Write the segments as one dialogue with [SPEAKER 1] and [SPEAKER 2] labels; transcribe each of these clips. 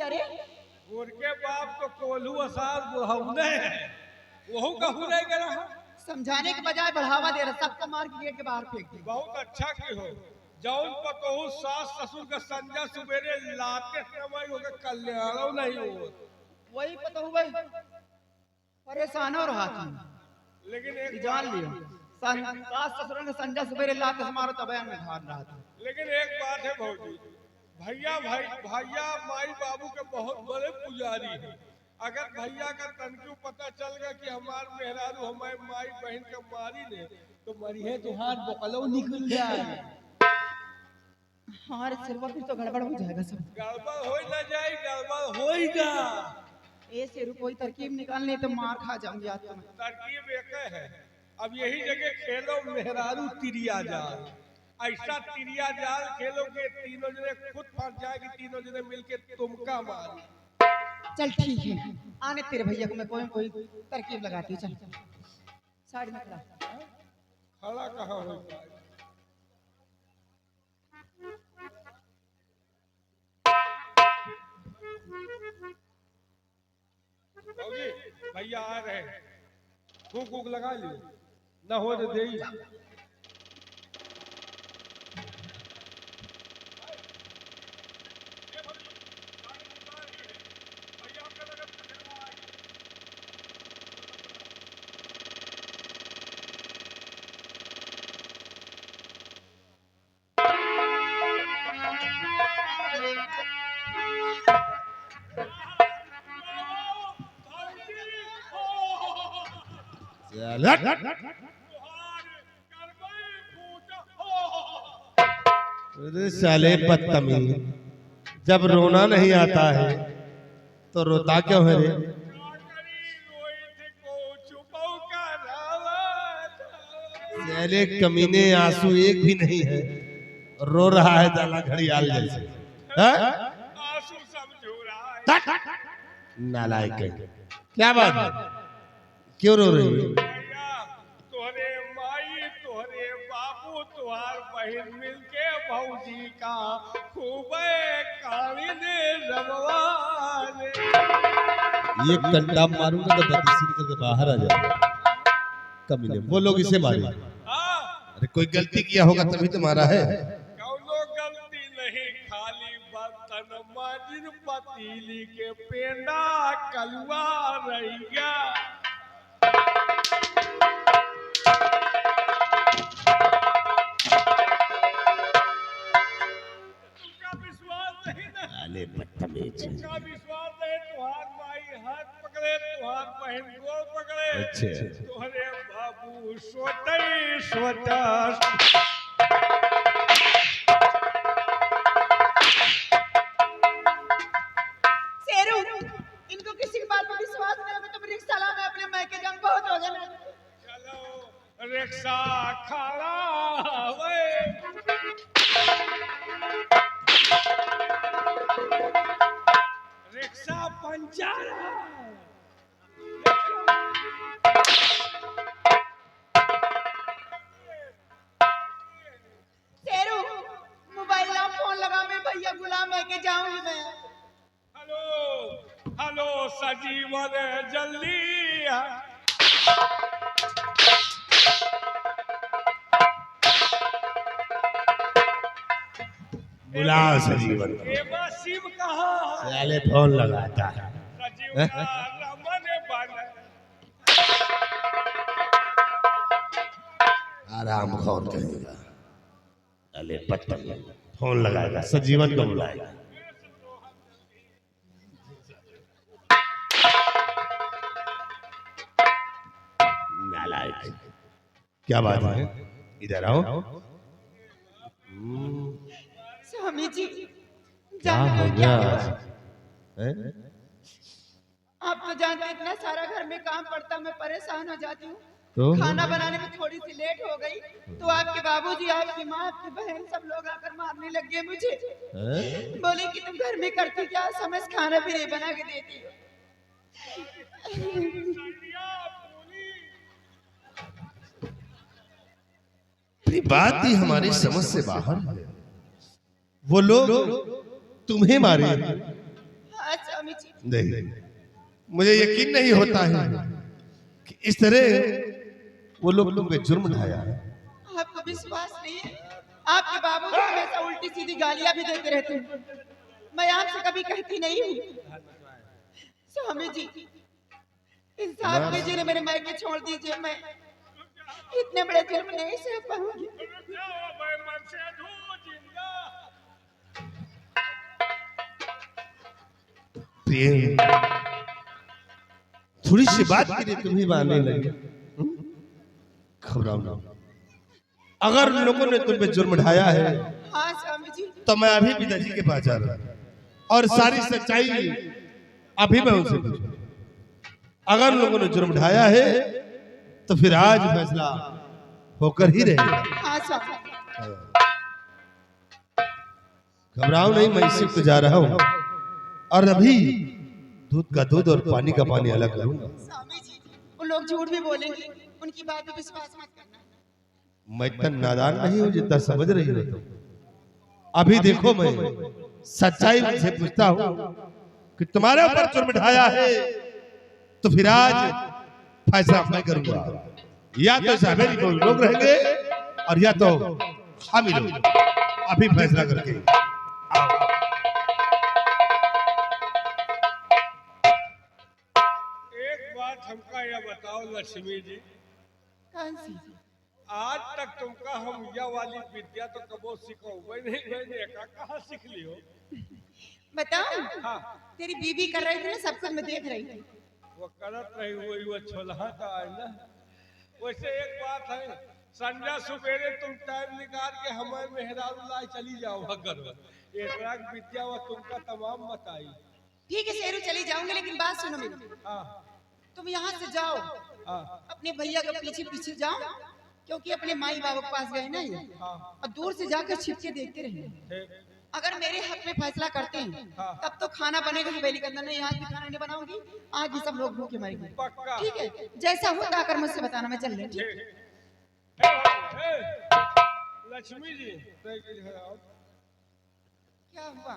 [SPEAKER 1] करे?
[SPEAKER 2] उनके बाप तो कोल्हू असार बुढ़ाउने है, वहू कहू नहीं कर रहा।
[SPEAKER 1] समझाने के बजाय बढ़ावा दे रहा, सबको मार के गेट के बाहर फेंक दे।
[SPEAKER 2] बहुत अच्छा की हो जौन पतोहू सास ससुर का संजा सुबेरे लाते समय होके कल्याणो नहीं हो।
[SPEAKER 1] वही पता हुआ परेशान हो रहा था,
[SPEAKER 2] लेकिन एक
[SPEAKER 1] जान लियो सास ससुर ने संजा सवेरे लाते से मारो तब में धार रहा था।
[SPEAKER 2] लेकिन एक बात है भौजी, भैया माई बाबू के बहुत बड़े पुजारी हैं। अगर भैया का तनक्यू पता चल गया कि हमार मेहरारू हमारे माई बहन के मारी ने तो मरिए तो हाथ बकलो निकल जाए।
[SPEAKER 1] हमारे सिरवा फिर तो गड़बड़ हो जाएगा सब।
[SPEAKER 2] गड़बड़ हो ना जाए, गड़बड़ होएगा।
[SPEAKER 1] ऐसे कोई तरकीब निकालने तो मार खा जाऊंगी आज तो मैं।
[SPEAKER 2] तरकीब एक है, अब यही जगह खेलो मेहरारू तिरिया जाल। ऐसा तिरिया जाल खेलोगे तीनों जने खुद फंस जाएगी, तीनों जने मिलके तुमका मार।
[SPEAKER 1] चल ठीक है, आने तेरे भैया को मैं कोई तरकीब लगाती हूँ। चल साइड में खड़ा।
[SPEAKER 2] खड़ा कहाँ हो भैया आ रहे हैं, फूक लगा लियो न हो तो दे।
[SPEAKER 3] अरे साले बदतमीज, जब रोना नहीं आता है तो रोता क्यों है रे? साले कमीने, आंसू एक भी नहीं है, रो रहा है दाला घड़ियाल जैसे।
[SPEAKER 2] आंसू सब झो रहा है।
[SPEAKER 3] नालायक है, क्या बात है, क्यों रो रही है?
[SPEAKER 2] तोहरे माई तोहरे बाबू तुहार बहन मिलके भौजी का खूब काली ने रमवाने।
[SPEAKER 3] ये कंटा मारूंगा तो बत्तीसी निकल के बाहर आ जाएगा। कमीने वो लोग इसे मारे। अरे कोई गलती किया होगा तभी तो मारा है।
[SPEAKER 2] कौनो गलती नहीं, खाली बर्तन माजिन पतीली के पेंडा कलुआ रही गया। इसका विश्वास नहीं, तुहार माई हाथ पकड़े, तुहार बहन गोल पकड़े,
[SPEAKER 3] अच्छा।
[SPEAKER 2] तुहरे बाबू सोटे
[SPEAKER 1] शेरू, इनको किसी की बात पर विश्वास नहीं होगा तो मैं रिक्शा ला, मैं अपने मायके जाऊं, बहुत हो गया।
[SPEAKER 2] चलो रिक्शा खड़ा वे। रिक्शा पंचर
[SPEAKER 1] शेरू, मोबाइल ला, फोन लगा, मैं भैया गुलाम लेके जाऊंगी मैं।
[SPEAKER 2] हेलो सजीवन जल्दी
[SPEAKER 3] बुलाओ सजीवन।
[SPEAKER 2] शिव कहाँ
[SPEAKER 3] साले फोन लगाता है। आराम खौर कहेगा, अले पत्थर फोन लगाएगा, सजीवन को बुलाएगा। नालायक, क्या बात है, इधर आओ।
[SPEAKER 1] स्वामी जी
[SPEAKER 3] क्या हो गया?
[SPEAKER 1] आप तो जानते इतना सारा घर में काम पड़ता, मैं परेशान हो जाती हूँ।
[SPEAKER 3] तो
[SPEAKER 1] खाना बनाने में थोड़ी सी लेट हो गई तो आपके बाबूजी, आपकी माँ, आपकी बहन सब लोग आकर मारने लग गए मुझे। बोले कि तुम घर में करती क्या, समझ खाना भी नहीं बना के देती।
[SPEAKER 3] बात ही हमारी समझ से बाहर है। वो लोग तुम्हें मारे।
[SPEAKER 1] हाँ हाँ स्वामी जी।
[SPEAKER 3] नहीं, मुझे यकीन नहीं होता है कि इस तरह वो लोग तुम पे जुर्म ढाया है।
[SPEAKER 1] आपको विश्वास नहीं है? आपके बाबू जी हमेशा उल्टी सीधी गालियां भी देते रहते हैं, मैं आपसे कभी कहती नहीं हूँ। स्वामी जी इंसाफ कीजिए, मेरे मायके छोड़ दीजिए, मैं इतने बड़े जुर्म नहीं सह पाऊंगी।
[SPEAKER 3] प्रिय, थोड़ी सी बात के लिए तुम्हें मानने लगे, घबराओ ना। अगर लोगों ने तुम पे जुर्म ढाया है,
[SPEAKER 1] हाँ स्वामी जी।
[SPEAKER 3] तो मैं अभी पिताजी के पास जा रहा हूं और सारी सच्चाई अभी मैं उनसे पूछूं। अगर लोगों ने जुर्म ढाया है तो फिर आज फैसला होकर ही रहेगा।
[SPEAKER 1] हाँ स्वामी।
[SPEAKER 3] घबराओ नहीं, मैं इसी को जा रहा हूं और अभी दूध का दूध और पानी का पानी अलग करूंगा।
[SPEAKER 1] स्वामी जी वो लोग झूठ भी बोलेंगे, उनकी बात पे विश्वास मत करना।
[SPEAKER 3] मैं इतना नादान नहीं हूं जितना समझ रही हो तुम। अभी देखो, मैं सच्चाई से पूछता हूं कि तुम्हारे ऊपर जुर्म ढाया है तो फिर आज फैसला मैं करूंगा। या तो साहबेरी को लोग रहेंगे और या तो हम ही लोग। अभी फैसला करके आओ।
[SPEAKER 2] एक बात हमका यह बताओ लक्ष्मी जी,
[SPEAKER 1] कौन सी?
[SPEAKER 2] आज तक तुमका हम यह वाली विद्या तो कबो सीखो नहीं, मैंने कहाँ सीख ली हो?
[SPEAKER 1] बताओ।
[SPEAKER 2] हाँ।
[SPEAKER 1] तेरी बीबी कर रही थी ना, सब कुछ मैं देख रही थी।
[SPEAKER 2] वो करत रही हुई वो छोलहा का है ना। वैसे एक बात है, संध्या सुबेरे तुम टाइम निकाल के हमारे मेहरारू लाई चली जाओ करो। एक विद्या वो तुमका तमाम बताई।
[SPEAKER 1] ठीक है शेरू, चली जाऊंगी, लेकिन बात सुनो मेरी।
[SPEAKER 2] हाँ
[SPEAKER 1] तुम यहाँ से जाओ,
[SPEAKER 2] हाँ
[SPEAKER 1] अपने भैया के पीछे पीछे जाओ, क्योंकि अपने माई बाबू के पास गए ना ये,
[SPEAKER 2] हाँ
[SPEAKER 1] और दूर से जाकर छिपके देखते रहे।
[SPEAKER 2] ठीक।
[SPEAKER 1] अगर मेरे हक में फैसला करते हैं
[SPEAKER 2] हाँ।
[SPEAKER 1] तब तो खाना बनेगा हवेली के अंदर। नहीं, आज भी खाना नहीं बनाऊंगी, आज भी सब लोग भूखे मरेंगे।
[SPEAKER 2] पक्का।
[SPEAKER 1] ठीक है, जैसा होता आकर मुझसे बताना, मैं चल रही। ठीक
[SPEAKER 2] ठीक। लक्ष्मी जी तय के जाओ।
[SPEAKER 1] क्या हुआ?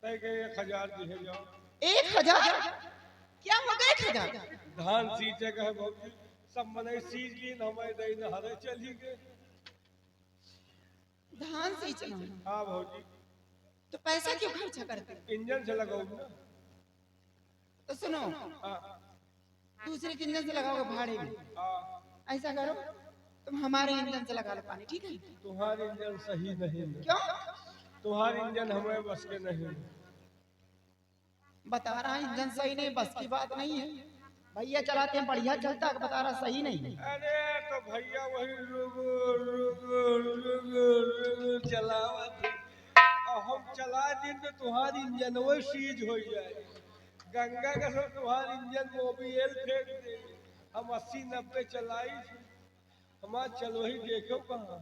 [SPEAKER 2] तय के 1000 दिए जाओ।
[SPEAKER 1] 1000? क्या होगा 1000?
[SPEAKER 2] धान सींचे गए भौजी, सब मने सींच ली, हमें दई नहरे चली गए।
[SPEAKER 1] धान सींचना?
[SPEAKER 2] हाँ भौजी।
[SPEAKER 1] तो पैसा क्यों खर्चा करते?
[SPEAKER 2] इंजन से लगाओ ना।
[SPEAKER 1] तो सुनो,
[SPEAKER 2] हाँ
[SPEAKER 1] दूसरे के इंजन से लगाओगे भाड़े में।
[SPEAKER 2] हाँ।
[SPEAKER 1] ऐसा करो, तुम हमारे इंजन से लगा लो पानी, ठीक है?
[SPEAKER 2] तुम्हारी इंजन सही नहीं है।
[SPEAKER 1] क्यों?
[SPEAKER 2] तुम्हारी इंजन हमें बस के नहीं है।
[SPEAKER 1] बता रहा इंजन सही नहीं, बस की बात नहीं है। भैया चलाते हैं, बढ़िया चलता है, बता रहा सही नहीं है।
[SPEAKER 2] अरे तो भैया वही रुगु रुगु रुगु रुगु चलावत और हम चला दिन तो तुम्हारी इंजन वो सीज हो जाए। गंगा का सब तुम्हारी इंजन मोबिल फेंक दे। हम 80-90 चलाई, हमारा चलो ही देखो कहाँ।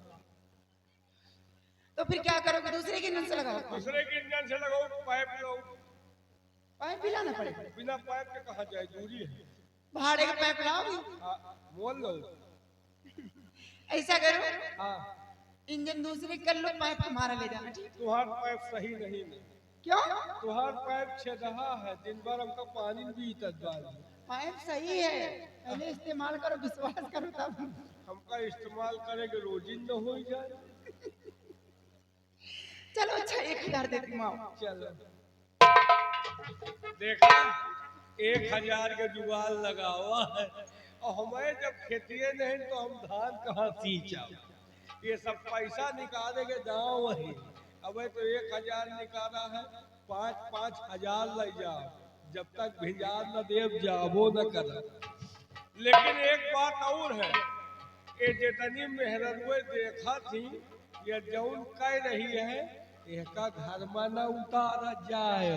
[SPEAKER 1] तो फिर क्या करोगे? दूसरे के इंजन से लगाओ।
[SPEAKER 2] दूसरे के इंजन से लगाओ, पाइप लो।
[SPEAKER 1] पाइप भी लाना पड़ेगा?
[SPEAKER 2] बिना पाइप के कहाँ जाए, दूरी है।
[SPEAKER 1] भाड़े का पाइप लाओगे?
[SPEAKER 2] मोल लो।
[SPEAKER 1] ऐसा करो,
[SPEAKER 2] हाँ
[SPEAKER 1] इंजन दूसरे कर लो, पाइप हमारा ले जाना, ठीक?
[SPEAKER 2] तुम्हारा पाइप सही नहीं है।
[SPEAKER 1] क्यों?
[SPEAKER 2] तुम्हारा पाइप छेदहा है, दिन भर हमका पानी भी तदबार।
[SPEAKER 1] पाइप सही है, पहले इस्तेमाल करो, विश्वास करो तब।
[SPEAKER 2] हमका इस्तेमाल करेंगे रोजिन न हो जाए।
[SPEAKER 1] चलो अच्छा 1000 देती हूँ, आओ।
[SPEAKER 2] चलो देखा, 1000 के जुगाड़ लगा हुआ है और हमें जब खेतिए नहीं तो हम धान कहाँ सींचा। ये सब पैसा निकालेंगे दाव वही। अब तो 1000 निकाला है, 5-5 हजार ले जाओ, जब तक भिजार न देव जाबो न कर। लेकिन एक बात और है, ये जितनी मेहरनुए देखा थी, ये जौन कह रही है, एका घर में न उतारा जाए।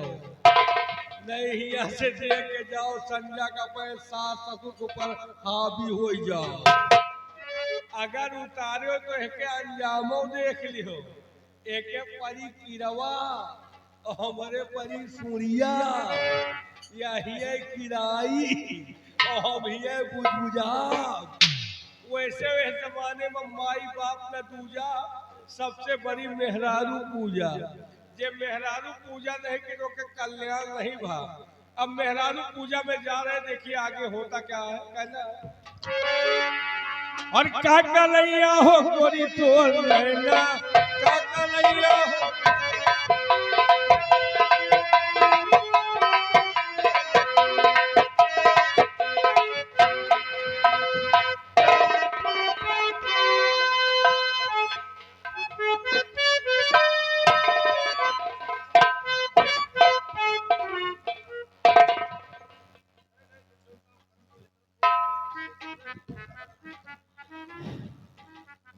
[SPEAKER 2] नहीं यहाँ से देख के जाओ, संध्या का पैसा ससुर के ऊपर हावी हो जाओ। अगर उतारे तो एक अंजामो देख लियो। एक परी किरवा और हमारे परी सूरिया, यही है किराई और हम ही है बुझबुझा। वैसे वे जमाने में माई बाप ने दूजा सबसे बड़ी मेहरारू पूजा। जे मेहरारू पूजा नहीं करो के कल्याण नहीं भा। अब मेहरारू पूजा में जा रहे, देखिए आगे होता क्या है। कहना और का कलैया हो गोरी तोर नैना, का कलैया हो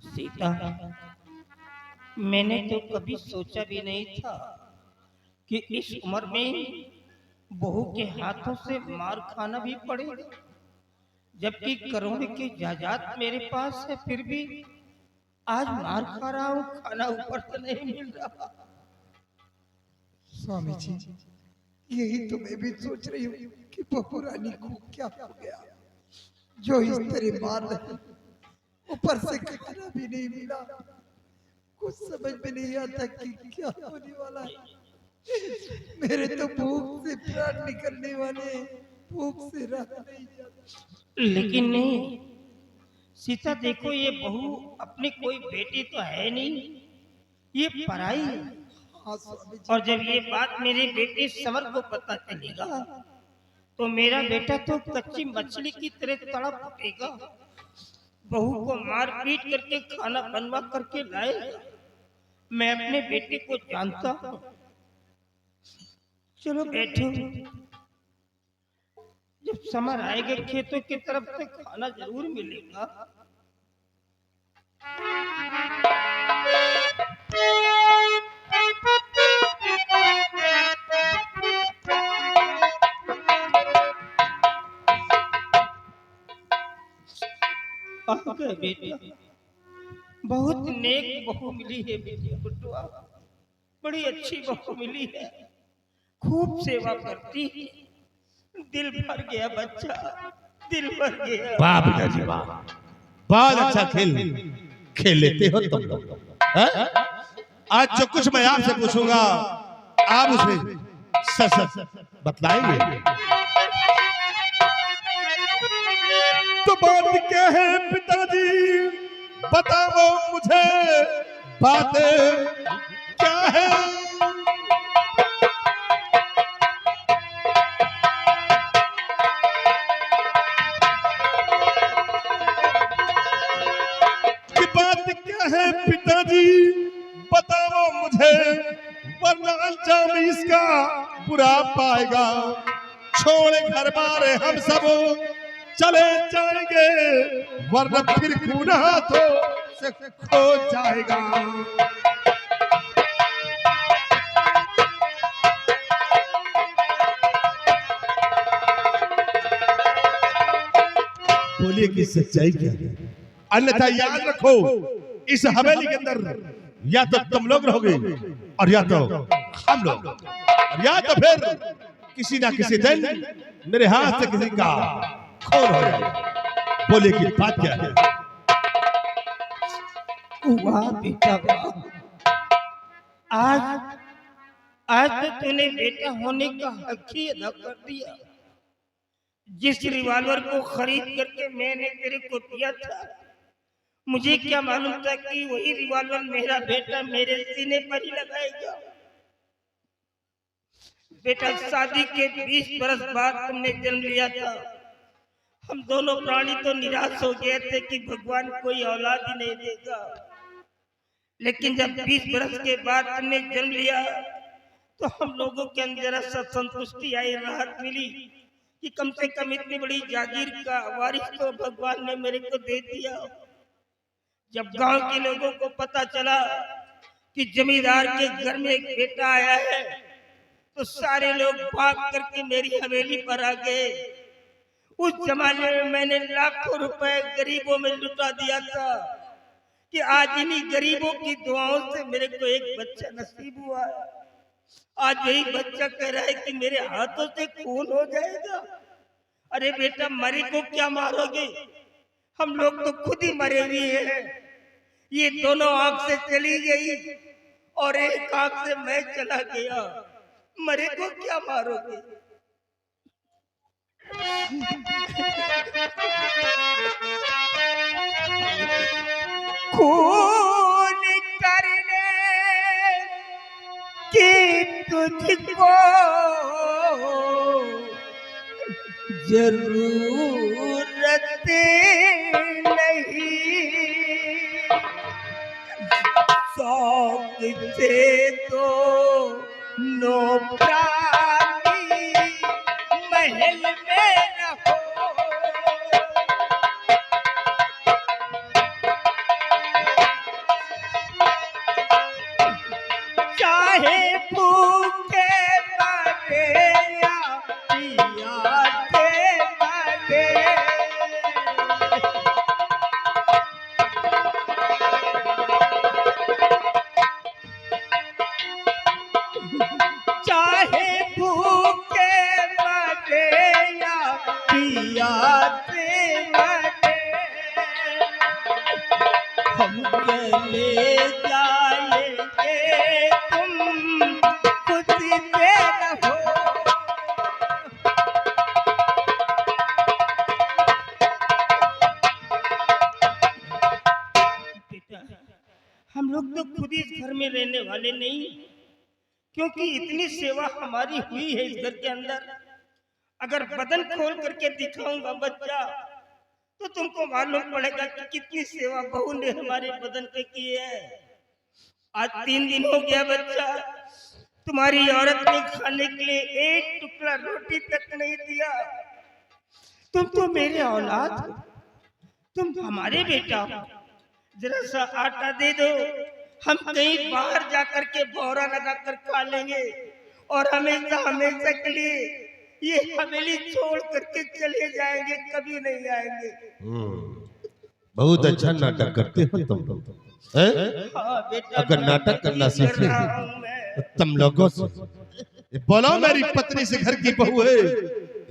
[SPEAKER 4] सीता, मैंने तो कभी सोचा भी नहीं था कि इस उम्र में बहू के हाथों से मार खाना भी पड़े, जबकि करोड़ की जायदाद मेरे पास है, फिर भी आज मार खा रहा हूँ, खाना ऊपर से नहीं मिल रहा।
[SPEAKER 5] स्वामी जी, यही तो मैं भी सोच रही हूँ कि बहू रानी को क्या हो गया जो इस तरह मार रही, ऊपर से खाना भी नहीं मिला। कुछ समझ में नहीं आता कि क्या होने वाला है। मेरे तो भूख से प्राण निकलने वाले, भूख से रहा नहीं जाता।
[SPEAKER 4] लेकिन नहीं सीता, देखो ये बहू अपनी कोई बेटी तो है नहीं, ये पराई है।
[SPEAKER 5] हाँ स्वामी जी,
[SPEAKER 4] और जब ये बात मेरे बेटे समर को पता चलेगा तो मेरा बेटा तो कच्ची मछली की तरह तड़प उठेगा, बहू को मार पीट करके खाना बनवा करके लाएगा। मैं अपने बेटे को जानता हूँ। चलो बैठो, जब समर आएगा खेतों की तरफ से खाना जरूर मिलेगा। बेटा बहुत नेक बहू मिली है बेटी बुटुआ, बड़ी अच्छी बहू मिली है, खूब सेवा करती है, दिल भर गया बच्चा, दिल भर गया।
[SPEAKER 3] वाह पिताजी वाह, बहुत अच्छा खेल खेल लेते हो तुम लोग। हैं? आज जो कुछ मैं आपसे पूछूंगा आप उसे सच सच बतलाएंगे। तो बात क्या है पिताजी, बताओ मुझे बातें क्या है। कि बात क्या है पिताजी, बताओ मुझे, वरना अंजाम इसका बुरा पाएगा। छोड़े घर बार हम सब चले जाएंगे, वरना फिर खून हाथों से खो जाएगा। बोलिए कि सच्चाई क्या है, अन्यथा याद रखो इस हवेली के अंदर या तो तुम लोग रहोगे और या तो हम लोग, और या तो फिर किसी ना किसी दिन मेरे हाथ से किसी का खून हो जाए। बोले कि बात क्या है।
[SPEAKER 4] वाह बेटा वाह, आज आज तो तूने बेटा होने का हक ही अदा कर दिया। जिस रिवॉल्वर को खरीद करके मैंने तेरे को दिया था, मुझे क्या मालूम था कि वही रिवॉल्वर मेरा बेटा मेरे सीने पर ही लगाएगा। बेटा शादी के 20 बरस बाद तुमने जन्म लिया था। हम दोनों प्राणी तो निराश हो गए थे कि भगवान कोई औलाद ही नहीं देगा, लेकिन जब 20 बरस के बाद तुमने जन्म लिया तो हम लोगों के अंदर ऐसा संतुष्टि आई, राहत मिली कि कम से कम इतनी बड़ी जागीर का वारिस तो भगवान ने मेरे को दे दिया। जब गांव के लोगों को पता चला कि जमींदार के घर में एक बेटा आया है तो सारे लोग भाग करके मेरी हवेली पर आ गए। उस जमाने में मैंने लाखों रुपए गरीबों में लुटा दिया था कि आज इन्हीं गरीबों की दुआओं से मेरे को एक बच्चा नसीब हुआ है। आज यही बच्चा कह रहा है कि मेरे हाथों से खून हो जाएगा। अरे बेटा, मरे को क्या मारोगे, हम लोग तो खुद ही मरे हुए हैं। ये दोनों आंख से चली गई और एक आंख से मैं चला गया, मरे को क्या मारोगे? खून करने की तुझको जरूरत नहीं, शौक से तो नो प्राणी महल में रहो। चाहे भूखे मरे या प्यासे मरे, चाहे भूखे मरे या प्यासे मरे, हम चले जाएंगे, तुम खुशी से रहो। बेटा, हम लोग तो खुद इस घर में रहने वाले नहीं, क्योंकि इतनी सेवा हमारी हुई है इस घर के अंदर। अगर बदन खोल करके दिखाऊंगा बच्चा, तो तुमको मालूम पड़ेगा कि कितनी सेवा बहू ने हमारे बदन पे की है। आज 3 दिन हो गया बच्चा, तुम्हारी औरत ने खाने के लिए एक टुकड़ा रोटी तक नहीं दिया। तुम तो मेरे औलाद हो, तुम हमारे बेटा हो, जरा सा आटा दे दो, हम कहीं बाहर जाकर के बोरा लगा कर खा लेंगे और हमेशा हमेशा के लिए ये हवेली छोड़ करके चले जाएंगे, कभी नहीं आएंगे।
[SPEAKER 3] बहुत अच्छा नाटक करते हो तुम लोग, हैं?
[SPEAKER 4] हाँ बेटा,
[SPEAKER 3] अगर नाटक करना सीखते हो तो तुम लोगों से बोलो मेरी पत्नी से घर की बहू है,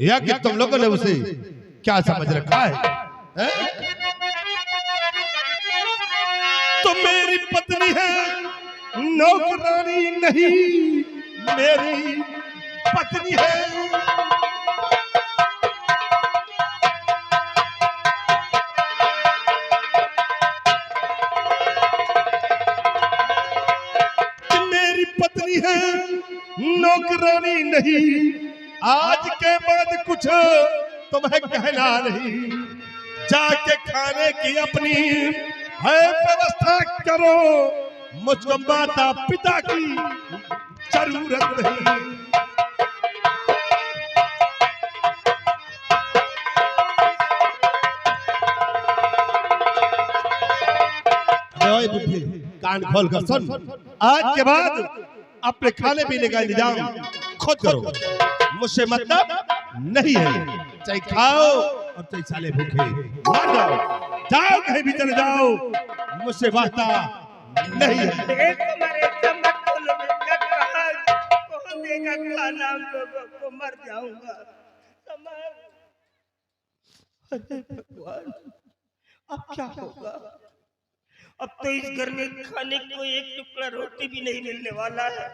[SPEAKER 3] या कि तुम लोगों ने उसे क्या समझ रखा है? तो मेरी पत्नी है, नौकरानी नहीं, मेरी पत्नी है। मेरी पत्नी है, नौकरानी नहीं, आज के बाद कुछ तुम्हें कहना नहीं, जाके खाने की अपनी है व्यवस्था करो, मुझको माता पिता की जरूरत नहीं। ओए बुद्धि, कान खोल कर सुन, आज के बाद अपने खाने पीने का इंतजाम खुद करो, मुझसे मतलब नहीं है। चाहे खाओ और चाहे साले भूखे मर जाओ, जाओ कहीं भी चले जाओ, मुझसे वास्ता नहीं है।
[SPEAKER 4] तुम्हारे चमक बोलो बेटा, कहाँ कौन देगा खाना हम लोगों को? मर जाऊंगा। अरे भगवान, अब क्या होगा? अब तो इस घर में खाने को एक टुकड़ा रोटी भी नहीं मिलने वाला है।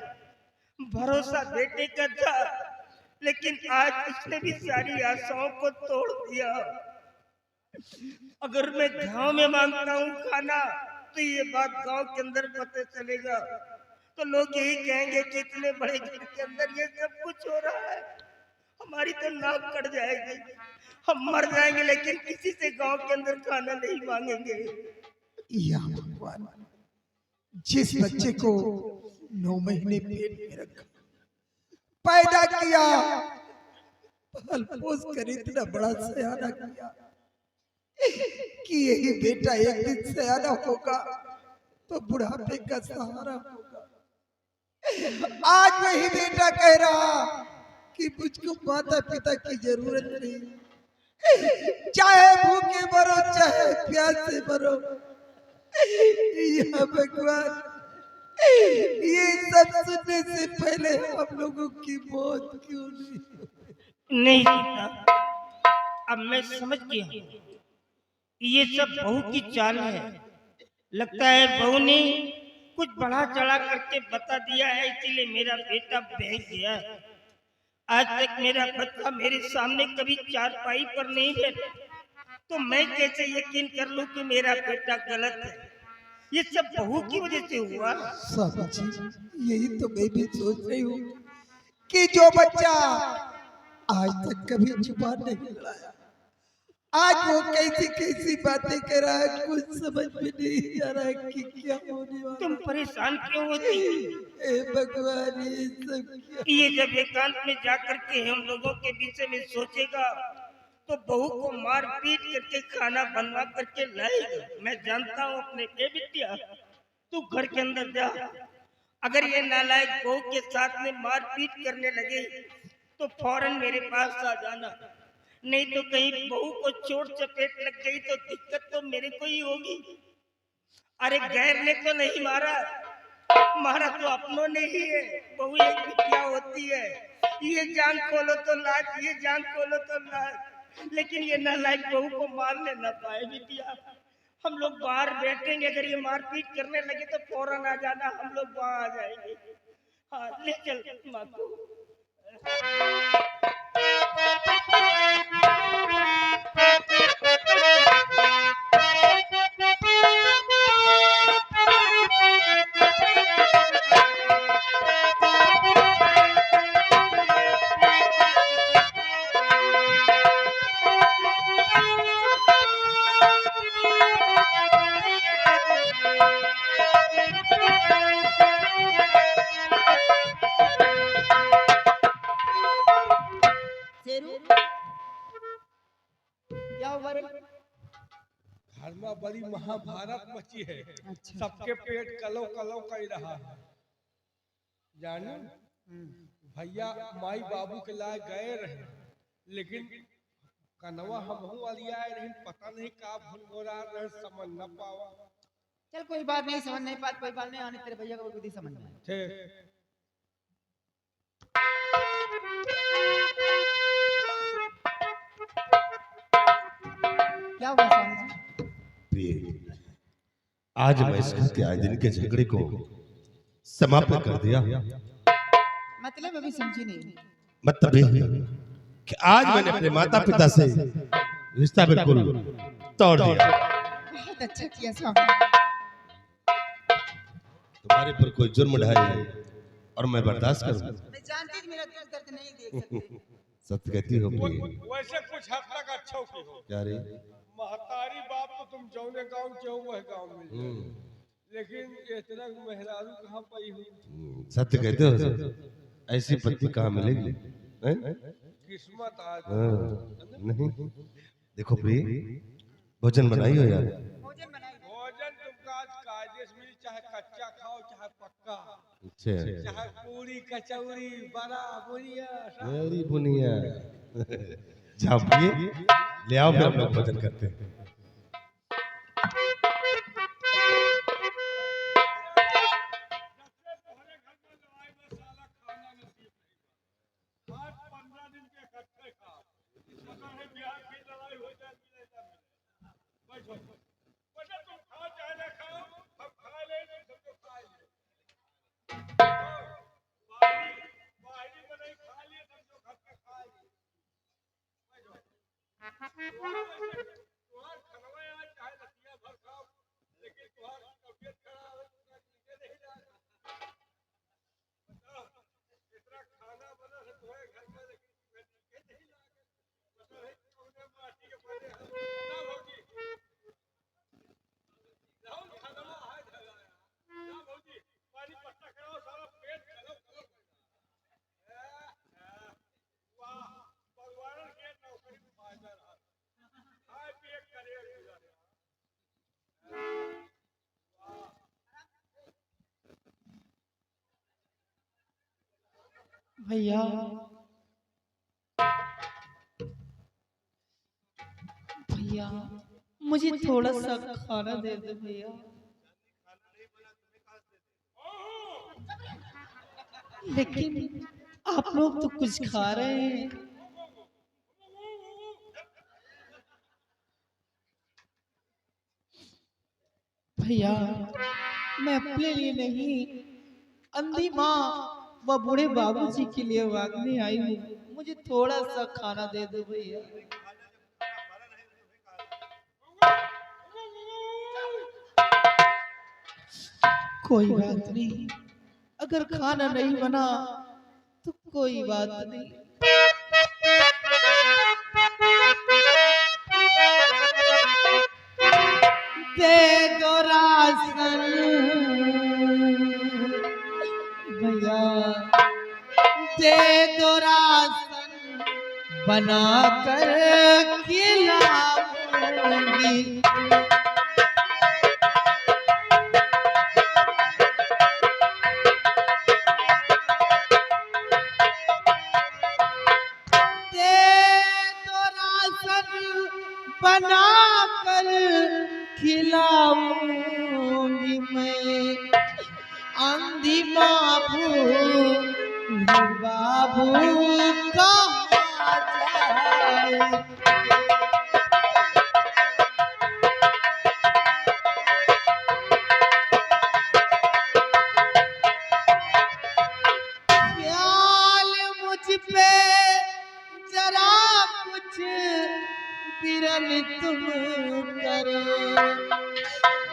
[SPEAKER 4] भरोसा बेटे का था, लेकिन आज उसने भी सारी आशाओं को तोड़ दिया। अगर मैं गांव में मांगता हूँ खाना, तो ये बात गांव के अंदर पता चलेगा, तो लोग यही कहेंगे कि इतने बड़े घर के अंदर ये सब कुछ हो रहा है, हमारी तो नाक कट जाएगी, हम मर जाएंगे, लेकिन किसी से गांव के अंदर खाना नहीं मांगेंगे।
[SPEAKER 5] या भगवान, जिस बच्चे को 9 महीने पेट में रखा, पैदा किया, पाल पोस कर इतना बड़ा सयाना किया कि यही बेटा एक दिन सयाना होगा तो बुढ़ापे का सहारा होगा। आज वही बेटा कह रहा कि मुझको माता पिता की जरूरत नहीं, चाहे भूखे मरो चाहे प्यासे मरो। या भगवान, ये सब सुनने से पहले हम लोगों की मौत क्यों
[SPEAKER 4] नहीं सीता, अब मैं समझ गया, ये सब बहू की चाल है। लगता है बहू ने कुछ बढ़ा चढ़ा करके बता दिया है, इसीलिए मेरा बेटा बह गया। आज तक मेरा बच्चा मेरे सामने कभी चारपाई पर नहीं बैठा, तो मैं कैसे यकीन कर लूं कि मेरा बेटा गलत है? ये सब बहू की वजह से हुआ।
[SPEAKER 5] स्वामी जी, यही तो मैं भी सोच रही हूँ कि जो बच्चा आज तक कभी जुबान नहीं लड़ाया, आज वो कैसी कैसी बातें कर रहा है, कुछ समझ में नहीं आ रहा है कि क्या होने वाला।
[SPEAKER 4] तुम परेशान क्यों होती?
[SPEAKER 5] ए भगवान, ये सब क्या?
[SPEAKER 4] ये जब एकांत में जाकर के हम लोगों के विषय में सोचेगा तो बहू को मार पीट करके खाना बनवा करके लाएगा। मैं जानता हूँ अपने ए बिटिया, तू घर के अंदर जा। अगर ये नालायक बहू के साथ में मार पीट करने लगे तो फौरन मेरे पास आ जाना, नहीं तो कहीं बहू को चोट चपेट लग गई तो दिक्कत तो मेरे को ही होगी। अरे गैर ने तो नहीं मारा, मारा तो अपनों ने ही है। बहू एक बिटिया होती है, ये जान खोलो तो लाज, ये जान खोलो तो लाज, लेकिन ये नालायक बहू को मारने न पाए बिटिया। हम लोग बाहर बैठेंगे, अगर ये मारपीट करने लगे तो फौरन आ जाना, हम लोग वहां आ जाएंगे। हाँ ले चल माँ को।
[SPEAKER 1] शेरू क्या हुआ रे?
[SPEAKER 2] घर में बड़ी महाभारत मची है।
[SPEAKER 1] अच्छा।
[SPEAKER 2] सबके पेट कलो कलो कर रहा है। जानो भैया माई बाबू के लाए गए रहे, लेकिन कनवा हमहू वाली आए रहे, पता नहीं का भूल हो रहा रहे, समझ न पावा।
[SPEAKER 1] चल कोई बात नहीं, समझ नहीं पात कोई बात नहीं, आने तेरे भैया को खुद ही समझ में आए।
[SPEAKER 2] ठीक
[SPEAKER 1] क्या हुआ स्वामी जी?
[SPEAKER 3] प्रिय, आज मैं इस घर के आए दिन के झगड़े को समाप्त कर दिया।
[SPEAKER 1] मतलब अभी समझी नहीं।
[SPEAKER 3] मतलब ये है कि आज मैंने अपने माता पिता से रिश्ता बिल्कुल तोड़ दिया।
[SPEAKER 1] बहुत अच्छा किया स्वामी।
[SPEAKER 3] तुम्हारे पर कोई जुर्म ढाए और मैं बर्दाश्त करूं?
[SPEAKER 1] मैं जानती थी मेरा दुख दर्द नहीं देख सकते।
[SPEAKER 3] सत्य कहती हो प्रिय?
[SPEAKER 2] वैसे कुछ हद तक अच्छा की हो।
[SPEAKER 3] क्या रे?
[SPEAKER 2] महतारी बाप तो तुम जौने गांव के हो वह गांव में, लेकिन इतना मेहरारू कहाँ पाई हुई।
[SPEAKER 3] सत्य कहते हो? ऐसी पत्नी कहाँ मिलेगी? हैं?
[SPEAKER 2] किस्मत आज
[SPEAKER 3] नहीं। देखो प्रिय, भोजन बनाई हो यार?
[SPEAKER 1] भोजन बनाई।
[SPEAKER 2] भोजन तुमका आज कायदेस मिली, चाहे कच्चा खाओ चाहे पक्का,
[SPEAKER 3] अच्छा,
[SPEAKER 2] चाहे पूरी कचौरी बड़ा बुनिया
[SPEAKER 3] मेरी बुनिया। जाओ प्रिय, ले आओ, फिर हम लोग भोजन करते हैं।
[SPEAKER 1] भैया भैया मुझे थोड़ा सा खाना दे दो भैया। लेकिन आप लोग तो कुछ खा रहे हैं। भैया मैं अपने लिए नहीं, अंधी माँ व बूढ़े बाबूजी के लिए मांगने आई हूँ। मुझे थोड़ा सा खाना दे दो भैया। कोई बात नहीं, अगर खाना नहीं बना तो कोई बात नहीं। दे दो राशन भैया, दे दो राशन बना कर खिलाऊंगी। दे दो राशन बना कर खिलाऊंगी मैं। अंधी बाबू बाबू कहाँ जाए। ख्याल मुझ पे जरा कुछ बिरन तुम करो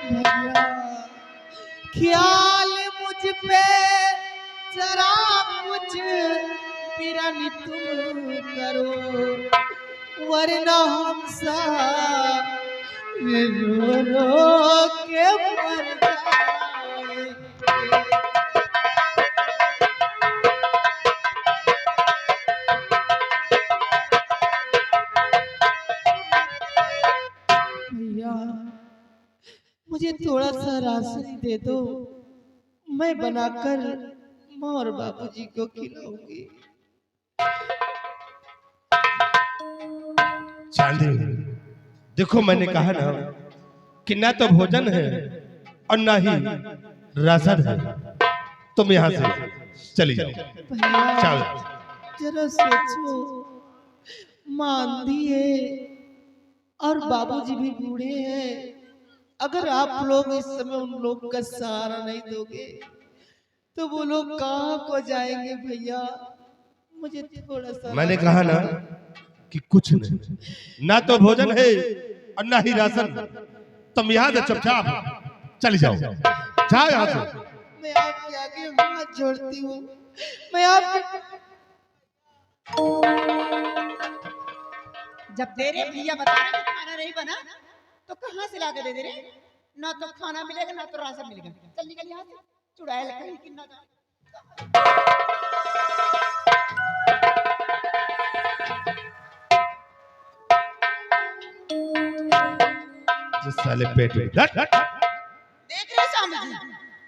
[SPEAKER 1] भैया। ख्याल मुझ पे जरा कुछ बिरन तुम करो, वरना हम सारे रो रो के मर जाएंगे। भैया मुझे थोड़ा सा राशन दे दो, मैं बनाकर माँ और बाबूजी को खिलाऊंगी।
[SPEAKER 3] चांदी, देखो मैंने कहा ना कि ना तो भोजन है और ना ही राशन है। तुम यहाँ से चली जाओ।
[SPEAKER 1] भैया
[SPEAKER 3] चल।
[SPEAKER 1] जरा सोचो, माँ अंधी है और बाबूजी भी बूढ़े हैं। अगर आप लोग इस समय उन लोग का सहारा नहीं दोगे तो वो लोग कहाँ को जाएंगे भैया। मुझे थोड़ा सा
[SPEAKER 3] मैंने कहा ना कि कुछ नहीं, ना तो भोजन है और ना ही राशन। तुम यहाँ से चुपचाप चली जाओ। जाओ यहाँ से।
[SPEAKER 1] मैं आपके आगे हाथ जोड़ती हूँ। मैं आपके जब तेरे भैया बता रहे कि खाना नहीं बना तो कहाँ से लाके दे दे रहे? ना तो खाना मिलेगा ना तो राशन मिलेगा। चल निकल यहाँ से, चुड़ैल कहीं कि ना।
[SPEAKER 3] जो साले पेटू
[SPEAKER 1] देख रहे स्वामी जी,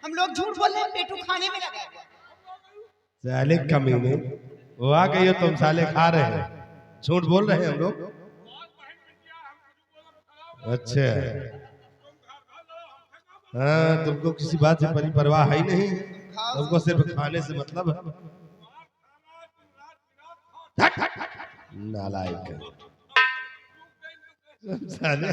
[SPEAKER 1] हम लोग झूठ बोल रहे हैं, पेटू खाने में लगा है।
[SPEAKER 3] साले कमीने, वो आ गई हो तुम साले खा रहे हैं, झूठ बोल रहे हैं हम लोग। अच्छा हाँ, तुमको किसी बात से परवाह है ही नहीं, तुमको सिर्फ खाने से मतलब है। नालायक साले।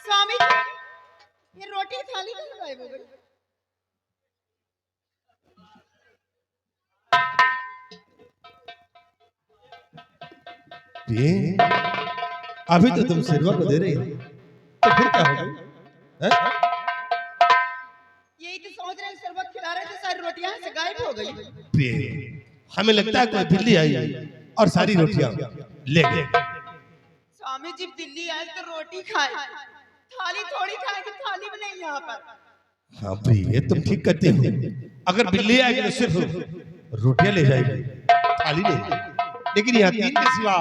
[SPEAKER 1] स्वामी जी, ये रोटी की थाली कहाँ गायब हो गई?
[SPEAKER 3] ये अभी तो तुम सिरवा को दे रही हो, तो फिर क्या होगा?
[SPEAKER 1] यही तो सोच रहे हैं, शरबत खिला रहे थे, सारी रोटियां से गायब हो गई।
[SPEAKER 3] हमें लगता है कोई बिल्ली आई और सारी रोटियां ले गई।
[SPEAKER 1] स्वामी जी दिल्ली आए तो रोटी खाए, थाली थोड़ी खाएंगे, थाली भी नहीं यहाँ पर।
[SPEAKER 3] हाँ भाई ये तुम ठीक कहते हो, अगर बिल्ली आएगी तो सिर्फ रोटियां ले जाएगी, थाली नहीं। लेकिन यहाँ 3 के सिवा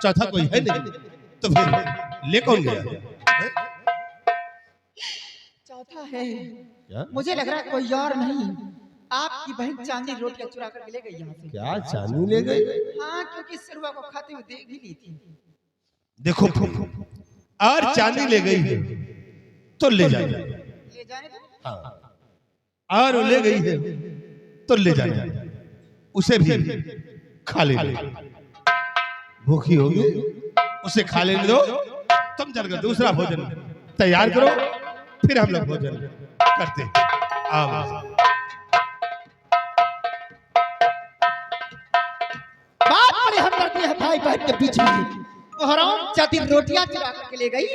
[SPEAKER 3] चौथा कोई है नहीं, तो फिर ले कौन गया?
[SPEAKER 1] चौथा है
[SPEAKER 3] क्या?
[SPEAKER 1] मुझे लग रहा है कोई और नहीं, आपकी बहन चांदी रोटियां चुरा कर ले गई यहाँ से।
[SPEAKER 3] क्या चांदी ले गई?
[SPEAKER 1] हाँ, क्योंकि सिरवा को खाते हुए देख भी ली थी।
[SPEAKER 3] देखो और चांदी ले गई है तो ले जाए,
[SPEAKER 1] ले जाने दो।
[SPEAKER 3] हाँ, और वो ले गई है तो ले जाए, उसे भी खा ले। भूखी होगी उसे खा लेने दो, तुम चलकर दूसरा भोजन तैयार करो, फिर हम लोग भोजन करते हैं।
[SPEAKER 1] बात बड़ी हमदर्दी है भाई बहन के बीच में। वो हराम जाती रोटियां चुरा करके ले गई,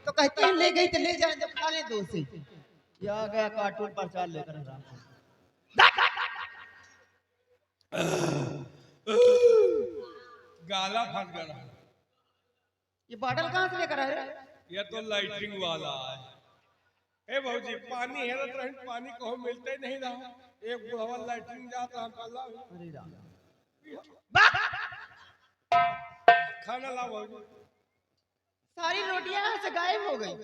[SPEAKER 1] तो कहते हैं ले गई तो ले जाए, जब खा ले दो से। ये आ गया कार्टून पर चाल लेकर हराम।
[SPEAKER 2] गाला फंस गया।
[SPEAKER 1] ये बॉटल कहाँ से लेकर आए?
[SPEAKER 2] ये तो लाइटिंग वाला है। ए भौजी पानी है ना, तो पानी कहो मिलते ही नहीं रहा। एक बुढ़वा लाइटिंग जाता हम कल्ला।
[SPEAKER 1] अरे राम,
[SPEAKER 2] खाना ला भौजी।
[SPEAKER 1] सारी रोटियां यहाँ से गायब हो गई,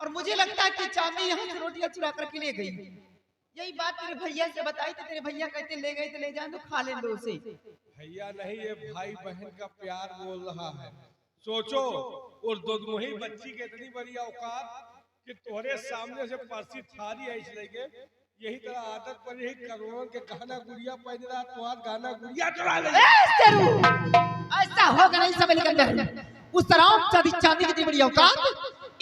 [SPEAKER 1] और मुझे लगता है कि चांदी यहाँ से रोटियां चुरा करके ले गई। यही बात तेरे भैया से बताई तो तेरे भैया कहते ले गए तो ले जाए, तो खा ले दो से।
[SPEAKER 2] भैया नहीं, ये भाई बहन का प्यार बोल रहा है। सोचो और दोनों बच्ची के इतनी बड़ी औकात कि तोहरे सामने से परसी थारी ऐसी लगे। यही तरह आदत पर यही करोड़ों के गहना गुड़िया पहन रहा, तुम्हारा गहना गुड़िया चुरा ले।
[SPEAKER 1] ऐसा होगा नहीं सब निकंदर। उस तरह चांदी की बड़ी औकात,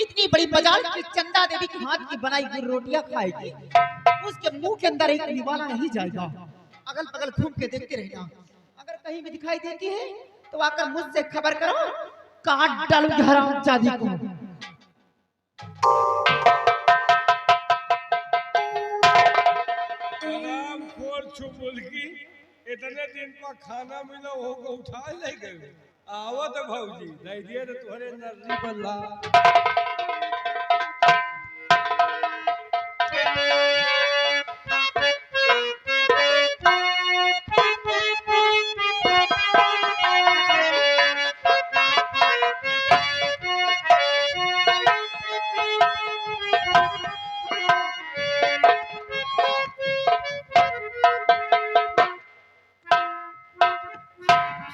[SPEAKER 1] इतनी बड़ी बाजार की चंदा देवी के हाथ की बनाई हुई रोटियां खाएगी, उसके मुंह के अंदर एक निवाला नहीं जाएगा। अगल बगल घूम के देखते रहना, अगर कहीं भी दिखाई देती है तो आकर मुझसे खबर करो, काट डालूंगी हराम चांदी को।
[SPEAKER 2] इतने दिन पर खाना मिला हो उठा ले गए। आवत भौजी नहीं दिए तो तुम्हारे नर्री बल्ला।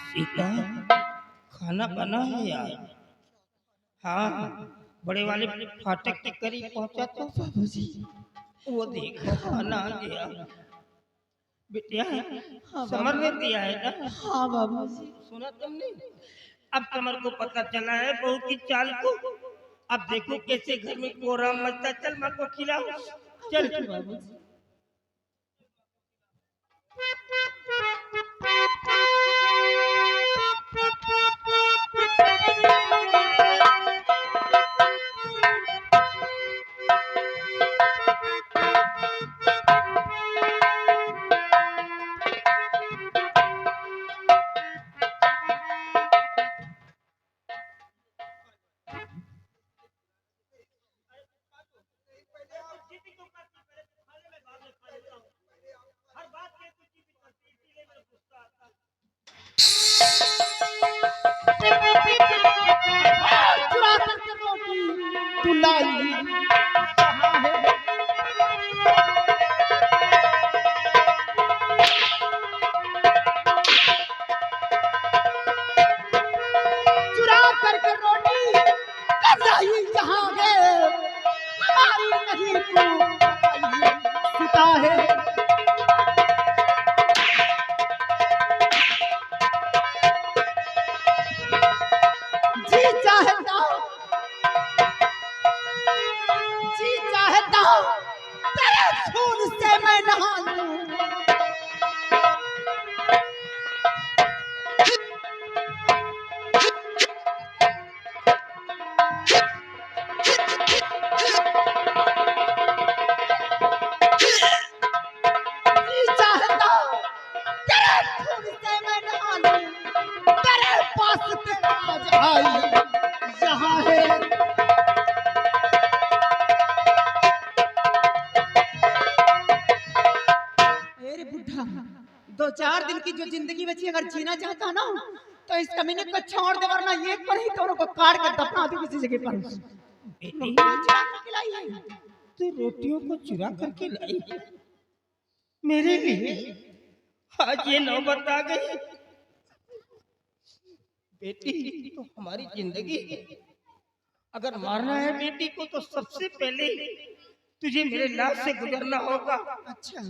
[SPEAKER 4] सीता खाना बना है यार। हाँ, बड़े वाले फाटक के करीब पहुंचा तो बाबूजी वो देखो खाना आ गया। बिटिया समर ने दिया है ना?
[SPEAKER 1] हाँ बाबूजी।
[SPEAKER 4] सुना तुमने? अब समर को पता चला है बहू की चाल को। अब देखो कैसे घर में कोहराम मचता। चल माँ को खिलाओ, चल बाबूजी।
[SPEAKER 1] चुरा करके रोटी तू लाई कहाँ है? चुरा करके रोटी कब लाई कहाँ है? हमारी नहीं तू सीता है। जी चाहता हूँ तेरे खून से मैं नहा लूं। 4 दिन की जो जिंदगी बची अगर जीना चाहता ना तो इस कमीने को छोड़ दे, वरना ये पर ही दोनों को काट कर दफना दे किसी जगह पर।
[SPEAKER 4] बेटी
[SPEAKER 1] चुरा करके लाई है।
[SPEAKER 4] तू रोटियों को चुरा करके लाई मेरे लिए, आज ये नौबत आ गई। बेटी तो हमारी जिंदगी है, अगर मारना है बेटी को तो सबसे पहले तुझे मेरे लाश से गुजरना होगा।
[SPEAKER 1] अच्छा,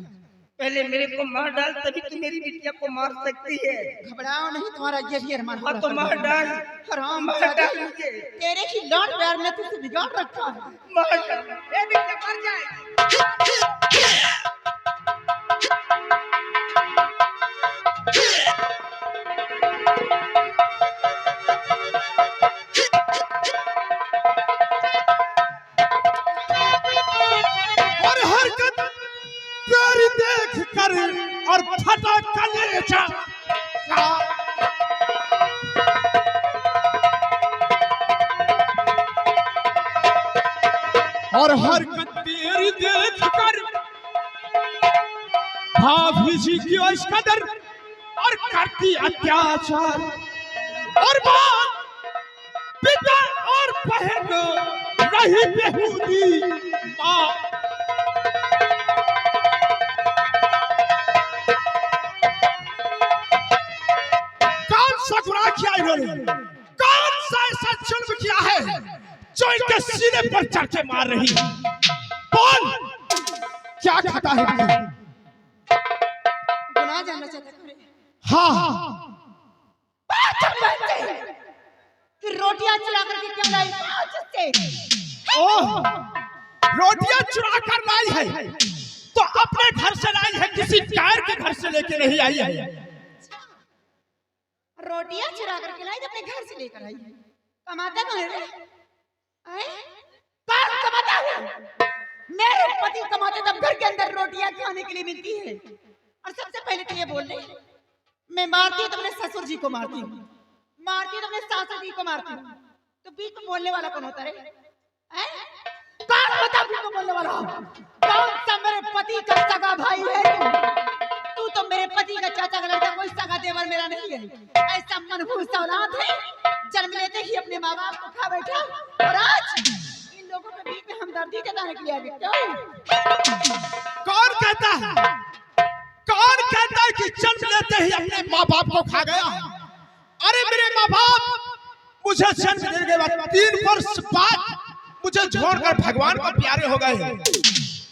[SPEAKER 4] पहले मेरे को मार डाल, तभी तू मेरी बिटिया को मार सकती है।
[SPEAKER 1] घबराओ नहीं, तुम्हारा ये भी अरमान
[SPEAKER 4] हाँ तो मार डाल,
[SPEAKER 1] हराम
[SPEAKER 4] मार डाल मुझे।
[SPEAKER 1] तेरे ही लाड प्यार ने तुझे बिगाड़ रखा है।
[SPEAKER 4] मार डाल, ये बिटिया मर जाएगी।
[SPEAKER 3] और हरकत प्यारी देख कर और फटा कलेजा और हरकत तेरी देख कर भाभी जी की इस कदर और करती अत्याचार और बात पिता और बहन रही बेहूदी माँ। कौन सा गुनाह किया इन्होंने, कौन सा ऐसा जुल्म किया है जो इनके सीने पर चढ़ के मार रही है? बोल, क्या खाता है तू?
[SPEAKER 1] गुनाह जानना चाहता है?
[SPEAKER 3] हाँ,
[SPEAKER 1] कि रोटियां चुरा करके क्यों लाई?
[SPEAKER 3] ओह, रोटियां चुरा कर लाई है तो अपने घर से लाई है, किसी गायर के घर से लेके नहीं आई है।
[SPEAKER 1] रोटियां चुरा करके लाई, अपने घर से लेकर आई है। कमाता कहाँ है रे? कौन कमाता है? मेरे पति कमाते तब घर के अंदर रोटियां खाने के लिए मिलती है। और सबसे पहले तो ये बोल रही, मैं मारती हूँ तो अपने ससुर जी को मारती हूँ, मारती हूँ तो अपने सासू जी को मारती हूँ, तो बीच में बोलने वाला कौन होता है? कौन बता बीच में बोलने वाला? कौन सा मेरे पति का सगा भाई है तू? तो मेरे पति का चाचा का लड़का, कोई सगा देवर मेरा नहीं है। ऐसा मनहूस औलाद है, जन्म लेते ही अपने माँ बाप को खा बैठा, और आज इन लोगों के बीच में हमदर्दी जताने के लिए आ गए।
[SPEAKER 3] कौन कहता है, कौन कहता है कि जन्म लेते ही अपने माँ बाप को खा गया? अरे मेरे माँ बाप मुझे जन्म देने के बाद 3 वर्ष बाद मुझे छोड़कर भगवान को प्यारे हो गए,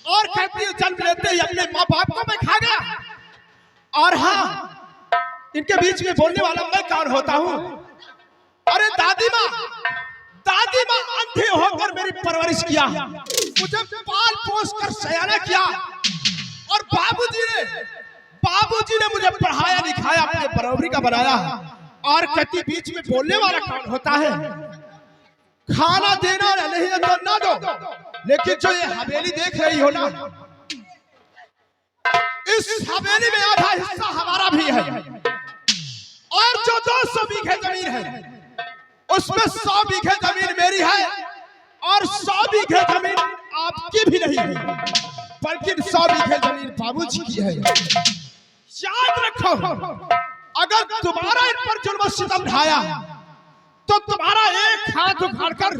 [SPEAKER 3] और कहती है जन्म लेते ही अपने माँ बाप को मैं खा गया। और हाँ, इनके बीच में बोलने वाला मैं कौन होता हूँ? अरे दादी माँ अंधे होकर मेरी परवरिश किया, मुझे पाल पोस कर सयाना किया, और बाबूजी ने मुझे पढ़ाया लिखाया, अपने बराबरी का बनाया। और कहती बीच में बोलने वाला कौन होता है? खाना देना नहीं है तो ना दो, लेकिन जो ये हवेली देख रही हो ना, इस हवेली में आधा हिस्सा हमारा भी है, और जो 200 बीघे जमीन है उसमें 100 बीघे जमीन मेरी है, और 100 बीघे जमीन आपकी भी नहीं है, बल्कि 100 बीघे जमीन बाबूजी की है। याद रखो, अगर तुम्हारा इन पर जुल्म सितम ढाया तो तुम्हारा एक हाथ उखाड़कर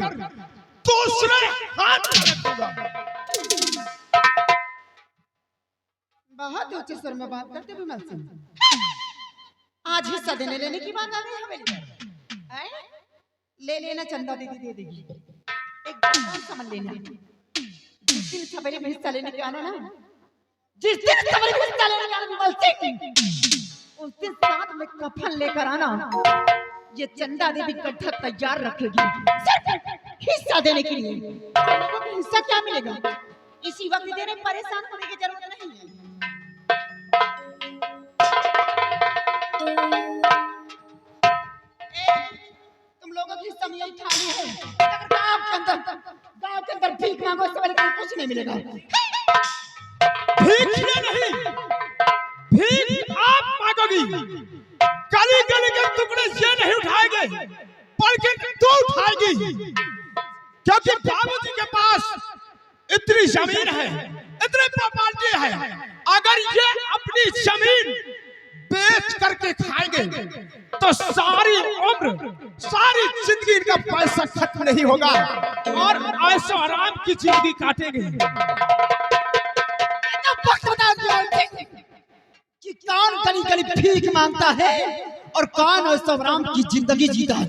[SPEAKER 3] दूसरे हाथ में रखूंगा।
[SPEAKER 1] बहुत ऊंचे स्वर में बात करते हुए मैं सुन, आज हिस्सा देने लेने की बात आ गई हवेली में। ले लेना, चंदा दीदी दे देगी, एक बात समझ लेना, जिस दिन सवेरे में हिस्सा लेने के आना ना, जिस दिन सवेरे में हिस्सा लेने के आना, उस दिन साथ में कफन लेकर आना। ये चंदा देवी गड्ढा तैयार रखेगी सिर्फ हिस्सा देने के लिए। लोगों को हिस्सा क्या मिलेगा, इसी वक्त देने परेशान होने की जरूरत नहीं है। तुम लोगों की हिस्सा में यही थाली है, अगर गांव के अंदर भीख मांगो, इससे बड़ी कुछ नहीं मिलेगा।
[SPEAKER 3] भीख नहीं, भीख आप मांगोगी। गली गली के टुकड़े ये नहीं उठाएंगे, बल्कि तू उठाएगी, क्योंकि बाबूजी के पास इतनी जमीन है, इतने प्रॉपर्टी है। अगर ये अपनी जमीन
[SPEAKER 6] बेच करके खाएंगे तो सारी उम्र, सारी जिंदगी इनका पैसा खत्म नहीं होगा और ऐशो आराम की जिंदगी काटेंगे।
[SPEAKER 1] कि कौन गली गली भीख मांगता है और कौन ऐशो आराम की जिंदगी जीता है।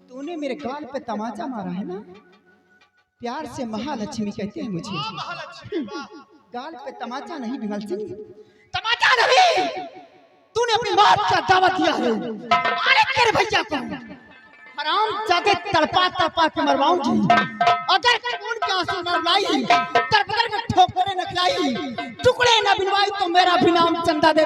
[SPEAKER 1] तूने मेरे गाल पे तमाचा मारा है ना, प्यार से महालक्ष्मी कहते हैं मुझे। गाल पे तमाचा नहीं विमल सिंह, तमाचा नहीं। तूने अपनी मौत का दावा दिया है। अरे तेरे भैया को हराम जाते तड़पा तड़पा के मरवाऊंगी। अगर खून के आंसू न रुलाई, तरपतर के ठोकरे न खिलाई, टुकड़े न बिनवाई तो मेरा भी नाम चंदा दे।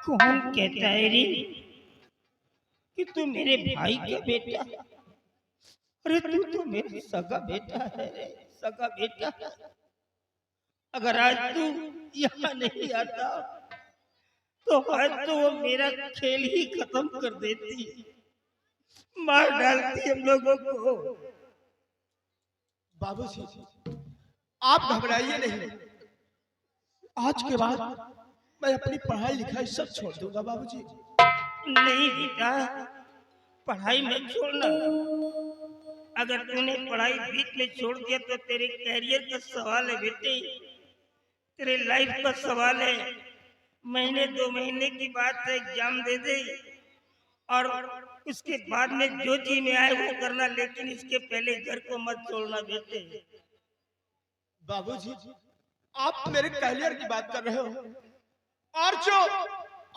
[SPEAKER 4] कौन कहता है रे कि तू मेरे भाई का बेटा? अरे तू तो मेरा सगा बेटा है रे, सगा बेटा। अगर आज तू यहाँ नहीं आता तो आज तो वो मेरा खेल ही खत्म कर देती, मार डालती हम लोगों को।
[SPEAKER 6] बाबूजी, आप घबराइए नहीं। आज के बाद मैं अपनी पढ़ाई लिखाई सब छोड़ दूंगा बाबूजी।
[SPEAKER 4] नहीं बेटा, पढ़ाई मत छोड़ना। अगर तूने पढ़ाई बीच में छोड़ दिया तो तेरे कैरियर का सवाल है बेटे, तेरे लाइफ का सवाल है। महीने 2 महीने की बात है, एग्जाम दे दे और उसके बाद में जो जी में आए वो करना, लेकिन इसके पहले घर को मत छोड़ना बेटे।
[SPEAKER 6] बाबूजी, आप मेरे कैरियर की बात कर रहे हो और जो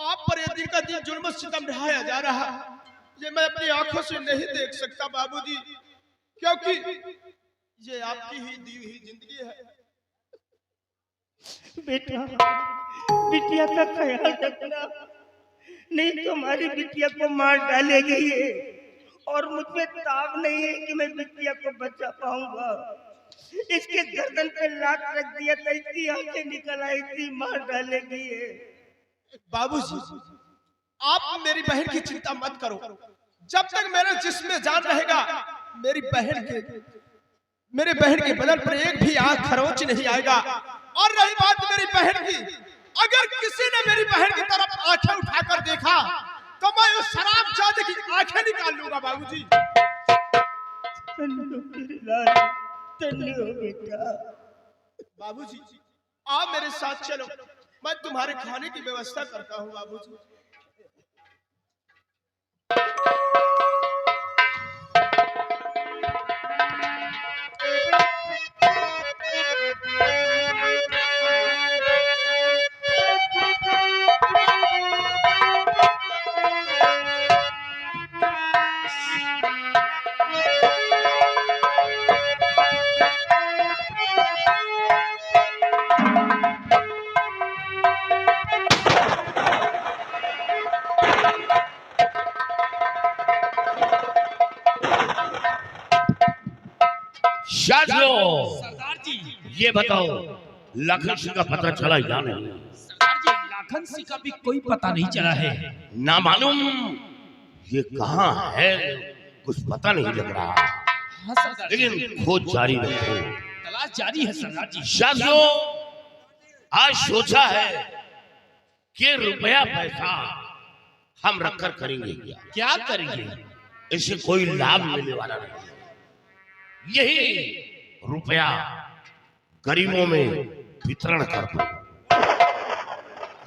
[SPEAKER 6] आप पर ये दिन का दिन जुल्म सितम ढाया जा रहा, ये मैं अपनी आंखों से नहीं देख सकता बाबूजी, क्योंकि ये आपकी ही दी हुई जिंदगी है।
[SPEAKER 4] बेटा, बिटिया का ख्याल रखना, नहीं तो हमारी बिटिया को मार डालेगी ये, और मुझ में ताब नहीं है कि मैं बिटिया को बचा पाऊंगा। इसके गर्दन पे लात रख दिया था, इसकी आंखें निकल आई थी, मार डालेगी ये।
[SPEAKER 6] बाबूजी, आप मेरी बहन की चिंता मत करो। जब तक मेरे जिस्म में जान रहेगा, मेरी बहन के बदन पर एक भी आंख खरोच नहीं आएगा। और रही बात मेरी बहन की, अगर किसी ने मेरी बहन की तरफ आंखें उठाकर देखा तो मैं उस शराब जादे की आंखें निकाल लूंगा बाबूजी।
[SPEAKER 4] बेटा,
[SPEAKER 6] बाबूजी, आप मेरे साथ चलो, मैं तुम्हारे खाने की व्यवस्था करता हूँ बाबूजी।
[SPEAKER 7] सरदार जी, ये बताओ लखन सिंह का पता चला या नहीं?
[SPEAKER 8] सरदार जी, लाखन सिंह का भी कोई पता नहीं चला है।
[SPEAKER 7] ना मालूम ये कहाँ है, कुछ पता नहीं लग रहा।
[SPEAKER 8] हाँ सरदार जी,
[SPEAKER 7] लेकिन खोज जारी रखो,
[SPEAKER 8] तलाश जारी है सरदार जी।
[SPEAKER 7] शादियों आज सोचा है कि रुपया पैसा हम रखकर करेंगे
[SPEAKER 8] क्या करेंगे?
[SPEAKER 7] इससे कोई लाभ मिलने वाला नहीं। यही रुपया गरीबों में वितरण कर दो,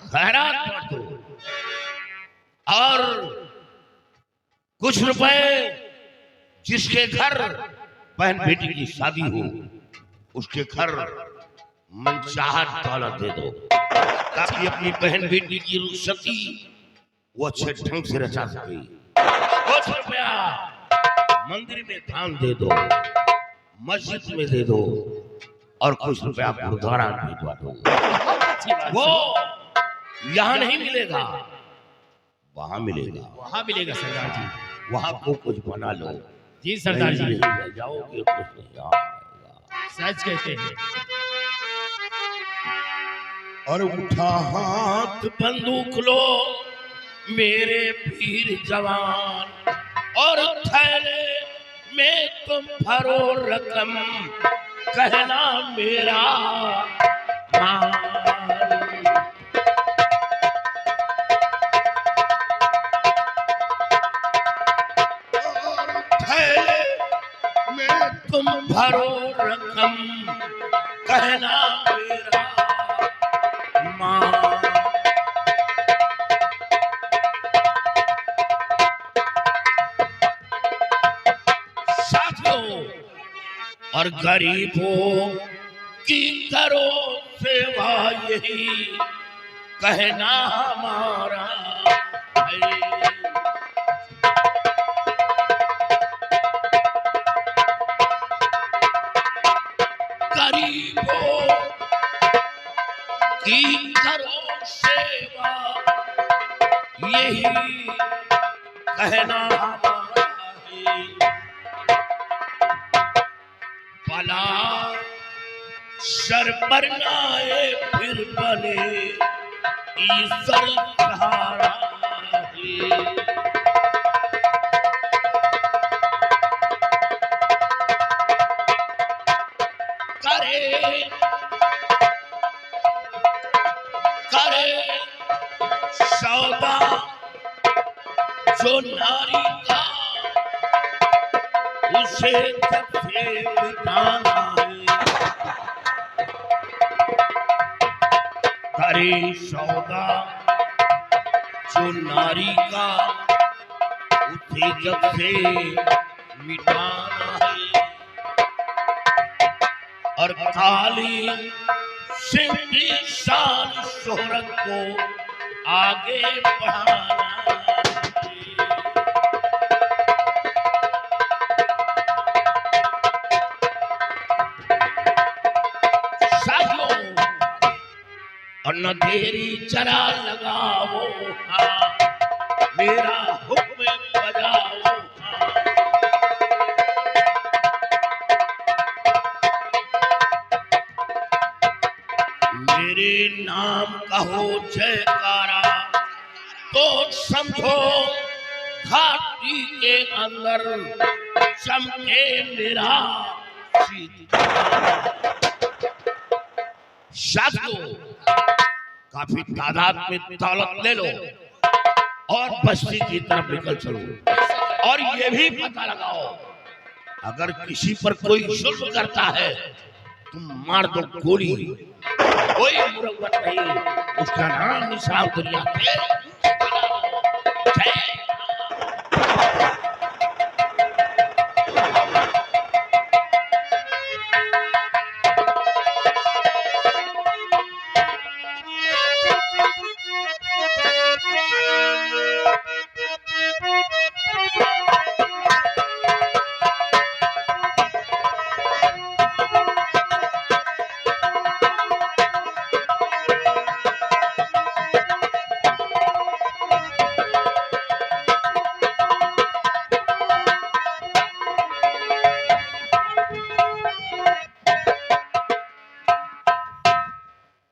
[SPEAKER 7] खैरात कर दो, और कुछ रुपए जिसके घर बहन बेटी की शादी हो उसके घर मनचाहत दौलत दे दो, ताकि अपनी बहन बेटी की रुखसती वो अच्छे ढंग से रचा सके। कुछ रुपया मंदिर में दान दे दो, मस्जिद में दे दो, और कुछ रुपया गुरुद्वारा में भिजवा दो। वो यहाँ नहीं मिलेगा, वहां मिलेगा।
[SPEAKER 8] वहाँ मिलेगा सरदार जी।
[SPEAKER 7] वहां को कुछ बना लो।
[SPEAKER 8] जी सरदार जी,
[SPEAKER 7] नहीं रह जाओगे कुछ नहीं आएगा।
[SPEAKER 8] सच कहते हैं।
[SPEAKER 7] और उठा हाथ बंदूक लो मेरे वीर जवान, और थैले में तुम भरो रकम, कहना मेरा मान। और थैले में तुम भरो रकम, कहना मेरा मान। साथियों, और गरीबों की करो सेवा, यही कहना हमारा है। गरीबों की करो सेवा, यही कहना हमारा है। भला सर पर नाए फिर बने ईश्वर सहारा है। करे करे सौदा जो नारी का, उसे जब से मिटाना है। करे सौदा जो नारी का, उसे जब से मिटाना है। और काली सिंह की शान शोहरत को आगे बढ़ाना है। साथियों, और न देरी जरा लगाओ, हाँ मेरा हुक्म बजाओ, हाँ। मेरे नाम कहो जयकारा, तो समझो घाटी के अंदर चमके मेरा सीतारा। साथियों, काफी तादाद में दौलत ले लो और बस्ती की तरफ निकल चलो। और ये भी पता लगाओ, अगर किसी पर कोई जुल्म करता है तुम मार दो गोली, कोई मुरव्वत नहीं, उसका नाम निशान दुनिया पे।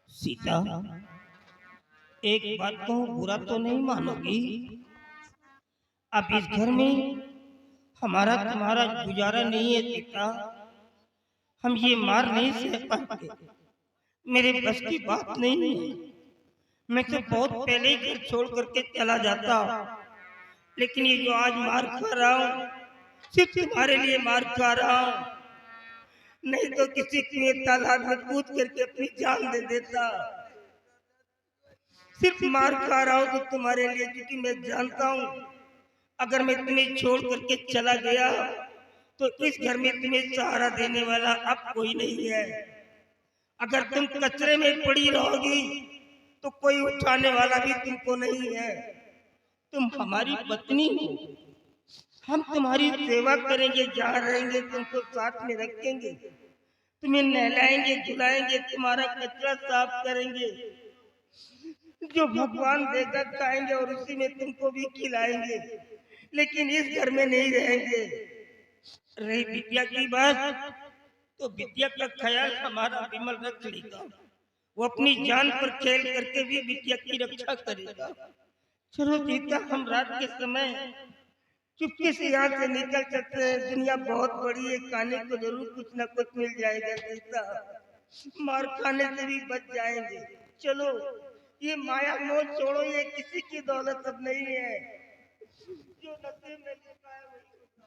[SPEAKER 4] सीता, एक बात कहूँ, बुरा तो नहीं मानोगी? अब इस घर में हमारा तुम्हारा गुजारा नहीं है सीता। हम ये मार नहीं सह पाते, मेरे बस की बात नहीं है। मैं तो बहुत पहले ही घर छोड़ करके चला जाता, लेकिन ये जो आज मार खा रहा हूँ, सिर्फ तुम्हारे लिए मार खा रहा हूँ, नहीं तो किसी के तालाब में कूद करके अपनी जान दे देता। सिर्फ मार खा रहा हूँ तो तुम्हारे लिए, क्योंकि मैं जानता हूँ अगर मैं तुम्हें छोड़ करके चला गया तो इस घर में तुम्हें सहारा देने वाला अब कोई नहीं है। अगर तुम कचरे में पड़ी रहोगी तो कोई उठाने वाला भी तुमको नहीं है। तुम हमारी पत्नी हो, हम तुम्हारी सेवा करेंगे, जहाँ रहेंगे तुमको साथ में रखेंगे, तुम्हें नहलाएंगे, धुलाएंगे, तुम्हारा कचरा साफ करेंगे। जो भगवान देकर खाएंगे और उसी में तुमको भी खिलाएंगे, लेकिन इस घर में नहीं रहेंगे। रही बिटिया की बात, तो बिटिया का ख्याल हमारा विमल रख लेगा। वो अपनी जान पर खेल करके भी बिटिया की रक्षा करेगा। चलो सीता, हम रात के समय चुपके से यहाँ से निकल सकते हैं। दुनिया बहुत बड़ी है, खाने को जरूर कुछ न कुछ मिल जाएगा सीता। मार खाने से भी बच जाएंगे। चलो, ये माया मोह छोड़ो, ये किसी की दौलत अब नहीं है। जो नसीब में लिखा है वही होगा।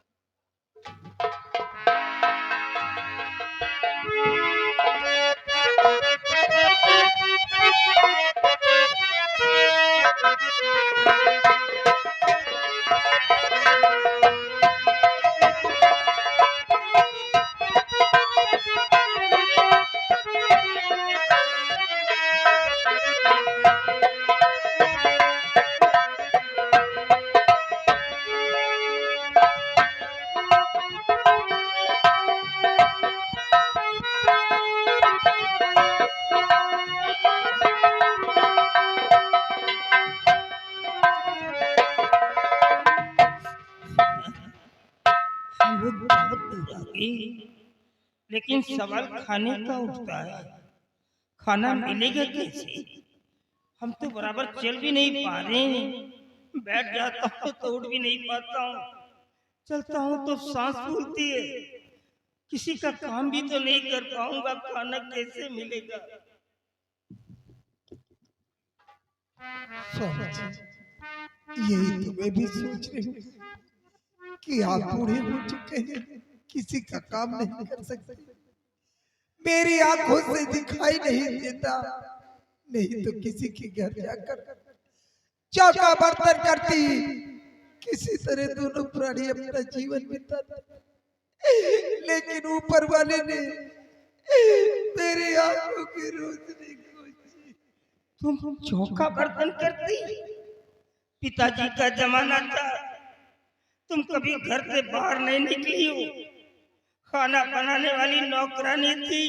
[SPEAKER 4] हम लोग बहुत दूर आ गए, लेकिन सवाल खाने का उठता है। खाना मिलेगा कैसे? हम तो बराबर चल भी नहीं पा रहे हैं। बैठ जाता हूँ तो उठ भी नहीं पाता हूँ। चलता हूँ तो सांस फूलती है। किसी का काम भी तो नहीं कर पाऊंगा। खाना कैसे मिलेगा?
[SPEAKER 5] स्वामी जी, यही तो मैं भी सोच रही हूँ कि आप बूढ़े हो चुके हैं, किसी का काम नहीं कर सकते। मेरी आंखों से दिखाई नहीं देता, नहीं तो किसी के घर जाकर चौका बर्तन करती, किसी तरह दोनों प्राणी अपना जीवन बिताते। लेकिन ऊपर वाले ने मेरी आंखों की रोशनी खोजी।
[SPEAKER 4] तुम चौका बर्तन करती? पिताजी का जमाना था, तुम कभी घर से बाहर नहीं निकली हो। खाना बनाने वाली नौकरानी थी।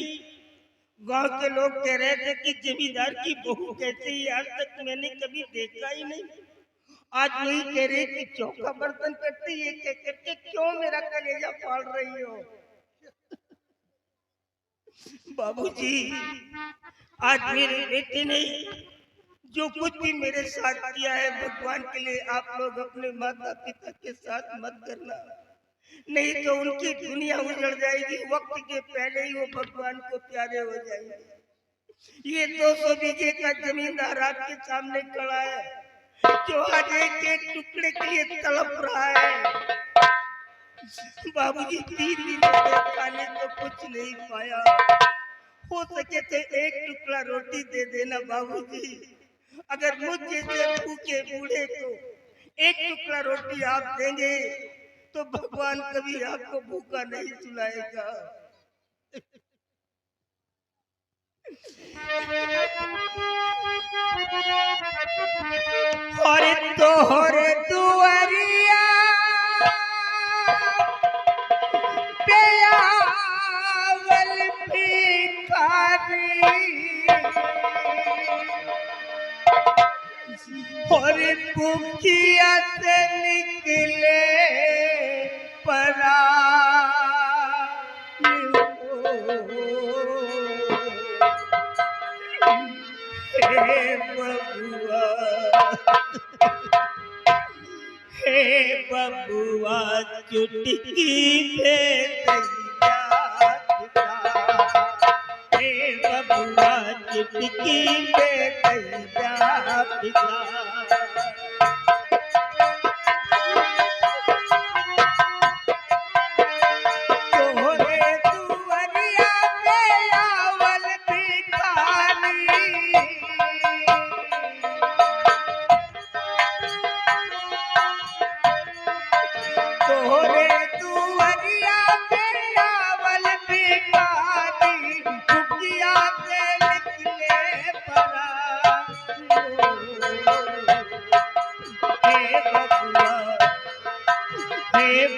[SPEAKER 4] गांव के लोग कह रहे थे कि जमींदार की बहू कैसे ही, आज तक मैंने कभी देखा ही नहीं। आज वही कह रही कि चौका बर्तन करती है। कह करके क्यों मेरा कलेजा फाड़ रही हो? बाबूजी, आज मेरे बेटे ने जो कुछ भी मेरे साथ किया है, भगवान के लिए आप लोग अपने माता पिता के साथ मत करना, नहीं तो उनकी दुनिया उजड़ जाएगी। वक्त के पहले ही वो भगवान को प्यारे हो जाएंगे। ये 200 बीघे का जमींदार आपके सामने खड़ा है, जो आज एक टुकड़े के लिए तड़प रहा है। बाबूजी 3 दिनों से खाने को कुछ नहीं पाया। हो सके तो एक टुकड़ा रोटी दे देना बाबूजी। अगर मुझ जैसे भूखे बूढ़े को एक टुकड़ा रोटी आप देंगे तो भगवान कभी आपको भूखा नहीं सुलाएगा। और तोहरे दुआरिया पे आवल भिखारी, और भूखिया से निकले परानी हो। हे बबुआ, हे बबुआ, चुटकी में दैया पिता। हे बबुआ, चुटकी में दैया पिता।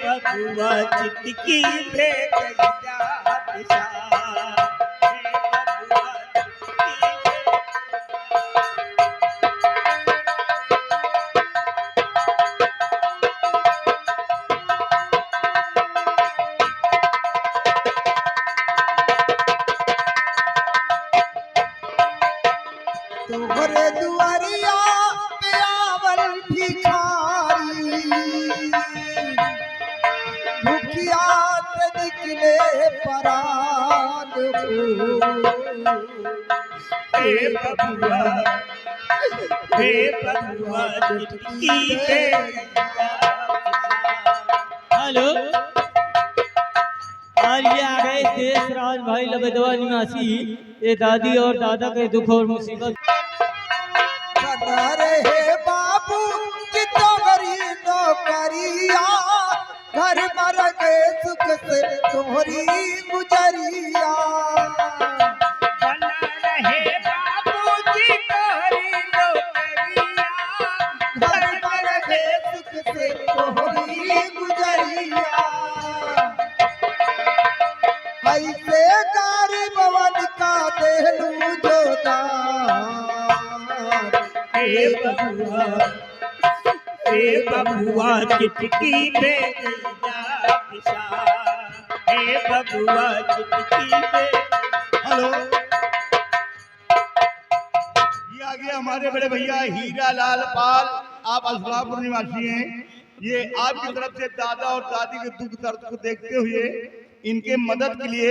[SPEAKER 4] बबुआ चुटकी में दैया पिता। हे बबुआ चुटकी में
[SPEAKER 5] तोहरे दुआरिया पे आवल भिखारी भूखिया से निकले परान हो
[SPEAKER 4] हे बबुआ चुटकी पे
[SPEAKER 9] हेलो, आज ये आ गए देश राज भाई लबेदवा निवासी, ये दादी और दादा के दुख और मुसीबत।
[SPEAKER 5] बना रहे बाबू की तोहरी नौकरिया घर मर के सुख से तोहरी गुजरिया
[SPEAKER 4] बना रहे बाबूजी तोहरी नौकरिया
[SPEAKER 5] घर मर के सुख से तोहरी गुजरिया ऐसे गरीबवन का देलू जोदार
[SPEAKER 4] हे बबुआ चुटकी पे गैया पिसा हे बबुआ चुटकी पे।
[SPEAKER 10] हेलो, ये आगे हमारे बड़े भैया हीरा लाल पाल, आप असलापुर निवासी हैं। ये आपकी तरफ से दादा और दादी के दुख दर्द को देखते हुए इनके मदद के लिए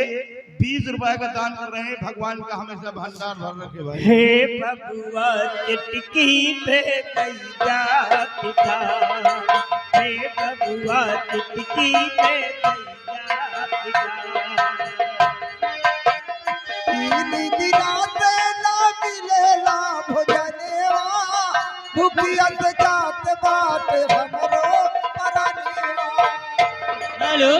[SPEAKER 10] 20 रुपए का दान कर रहे हैं। भगवान का हमेशा भंडार भर रखे भाई।
[SPEAKER 4] हे बबुआ चुटकी पे गैया पिसा हे बबुआ चुटकी पे गैया पिसा।
[SPEAKER 5] तीन दिना से ना मिलेला भोजनेवा भूखियत जात बात हमरो परनेवा
[SPEAKER 9] हेलो,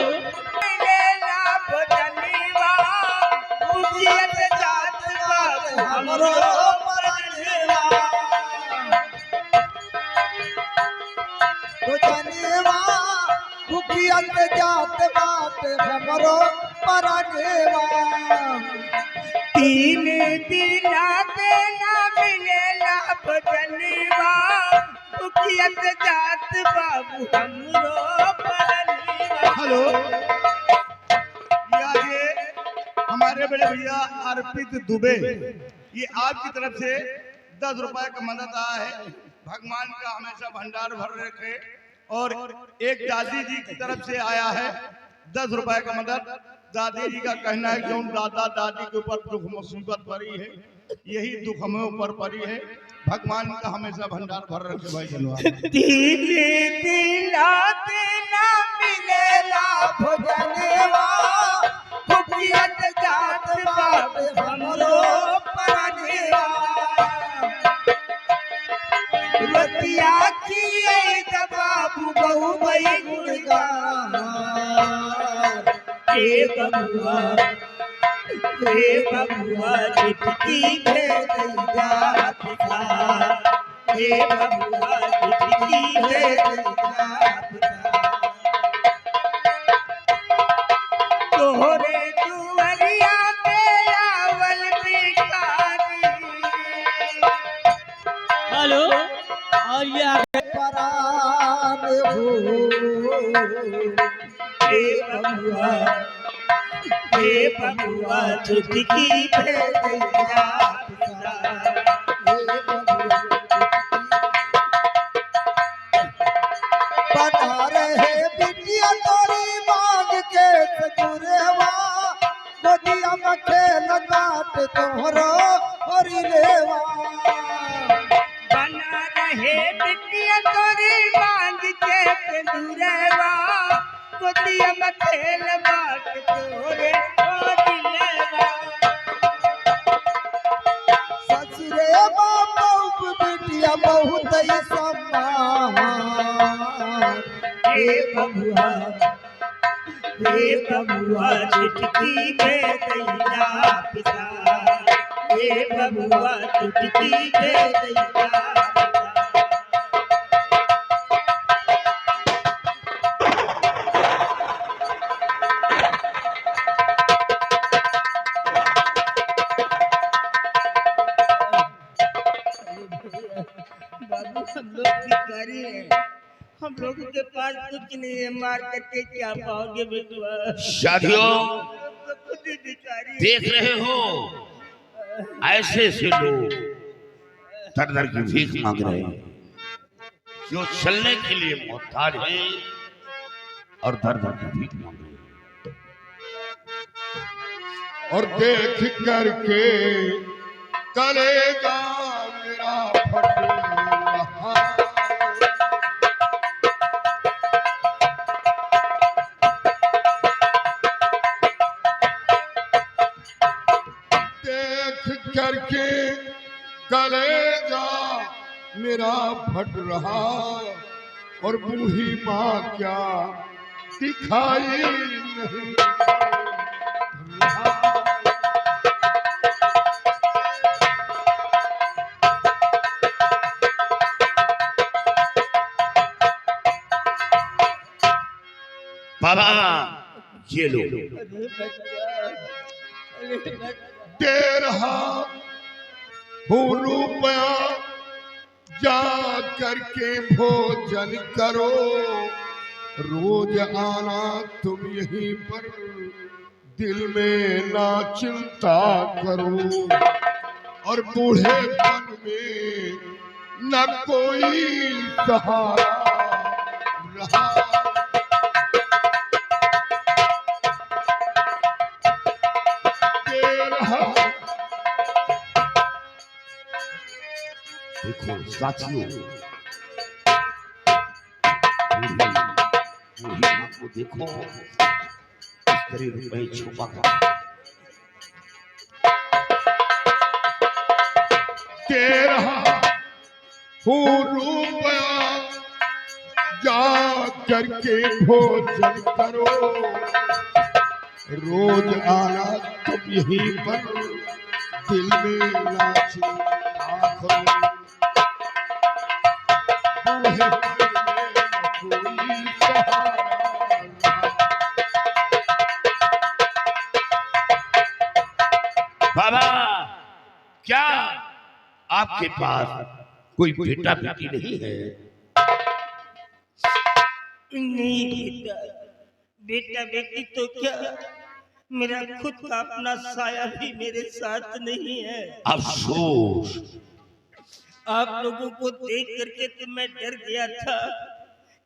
[SPEAKER 5] हमरो परनेवा भोजनेवा भूखियत जात बात हमरो परनेवा
[SPEAKER 4] तीन दिना पे ना मिलेला भजनवा भूखियत जात बाबू हमरो परनेवा।
[SPEAKER 10] हेलो, ये आगे हमारे बड़े भैया अर्पित दुबे, ये आपकी तरफ से 10 रुपए का मदद आया है। भगवान का हमेशा भंडार भर रखे। और एक दादी जी की तरफ से आया है 10 रुपए का मदद। दादी जी का कहना है कि उन दादा दादी के ऊपर दुख मुसीबत पड़ी है, यही दुख हमें ऊपर पड़ी है। भगवान का हमेशा भंडार भर रखे भाई। धन्यवाद।
[SPEAKER 4] तीन दिना पे ना मिलेला
[SPEAKER 5] भोजनेवा भूखियत जात बात हमरो परनेवा
[SPEAKER 4] रतिया किए बाबू बहु बई गुणगान हे बबुआ चुटकी पे गैया पिसा हे बबुआ चुटकी पे गैया पिसा। तोहरे दुआरिया पे आवल भिखारी
[SPEAKER 9] हेलो, और ये आ गए
[SPEAKER 5] परान हो
[SPEAKER 4] हे बबुआ चुटकी पे गैया पिसा
[SPEAKER 5] हे बबुआ बना रहे बिटिया तोरी मांग के सजुरेवा गोदिया में खेल नाट तोहरो हरी लेवा
[SPEAKER 4] बना रहे बिटिया तोरी मांग के सिंदूरवा गोदिया में खेल बाट तोरे दिलवा।
[SPEAKER 5] ससुरे बाबू बिटिया बहुत ही सम्मान
[SPEAKER 4] हे बबुआ चुटकी पे गैया पिसा हे बबुआ चुटकी पे गैया पिसा। बाबू हम लोग भिखारी हैं, हम लोगों के पास कुछ नहीं है, मार करके क्या पाओगे बेटुआ।
[SPEAKER 7] साथियों,
[SPEAKER 4] तो खुद ही भिखारी हैं।
[SPEAKER 7] देख रहे हो ऐसे से लोग दर दर की भीख मांग रहे हैं, जो चलने के लिए मोहताज हैं और दर दर की भीख मांग रहे हैं।
[SPEAKER 2] और देख करके कलेजा मेरा फट रहा, देख करके कलेजा मेरा फट रहा, और बूढ़ी माँ क्या दिखाई नहीं रहा।
[SPEAKER 7] बाबा ये लो,
[SPEAKER 2] दे रहा हूँ रुपया, जा करके भोजन करो, रोज आना तुम यहीं पर, दिल में ना चिंता करो, और बूढ़ेपन में न कोई सहारा रहा।
[SPEAKER 7] देखो साथियों, बूढ़ी माँ को देखो, इस तरह रुपए छुपा कर
[SPEAKER 2] दे रहा हूँ रुपया, जा करके भोजन करो, रोज आना तुम यहीं पर, दिल में ना चिंता करो,
[SPEAKER 7] बाबा क्या आपके पास कोई बेटा बेटी नहीं है?
[SPEAKER 4] नहीं बेटा, बेटा बेटी तो क्या, मेरा खुद का अपना साया भी मेरे साथ नहीं है।
[SPEAKER 7] अफसोस,
[SPEAKER 4] आप लोगों को देख करके तो मैं डर गया था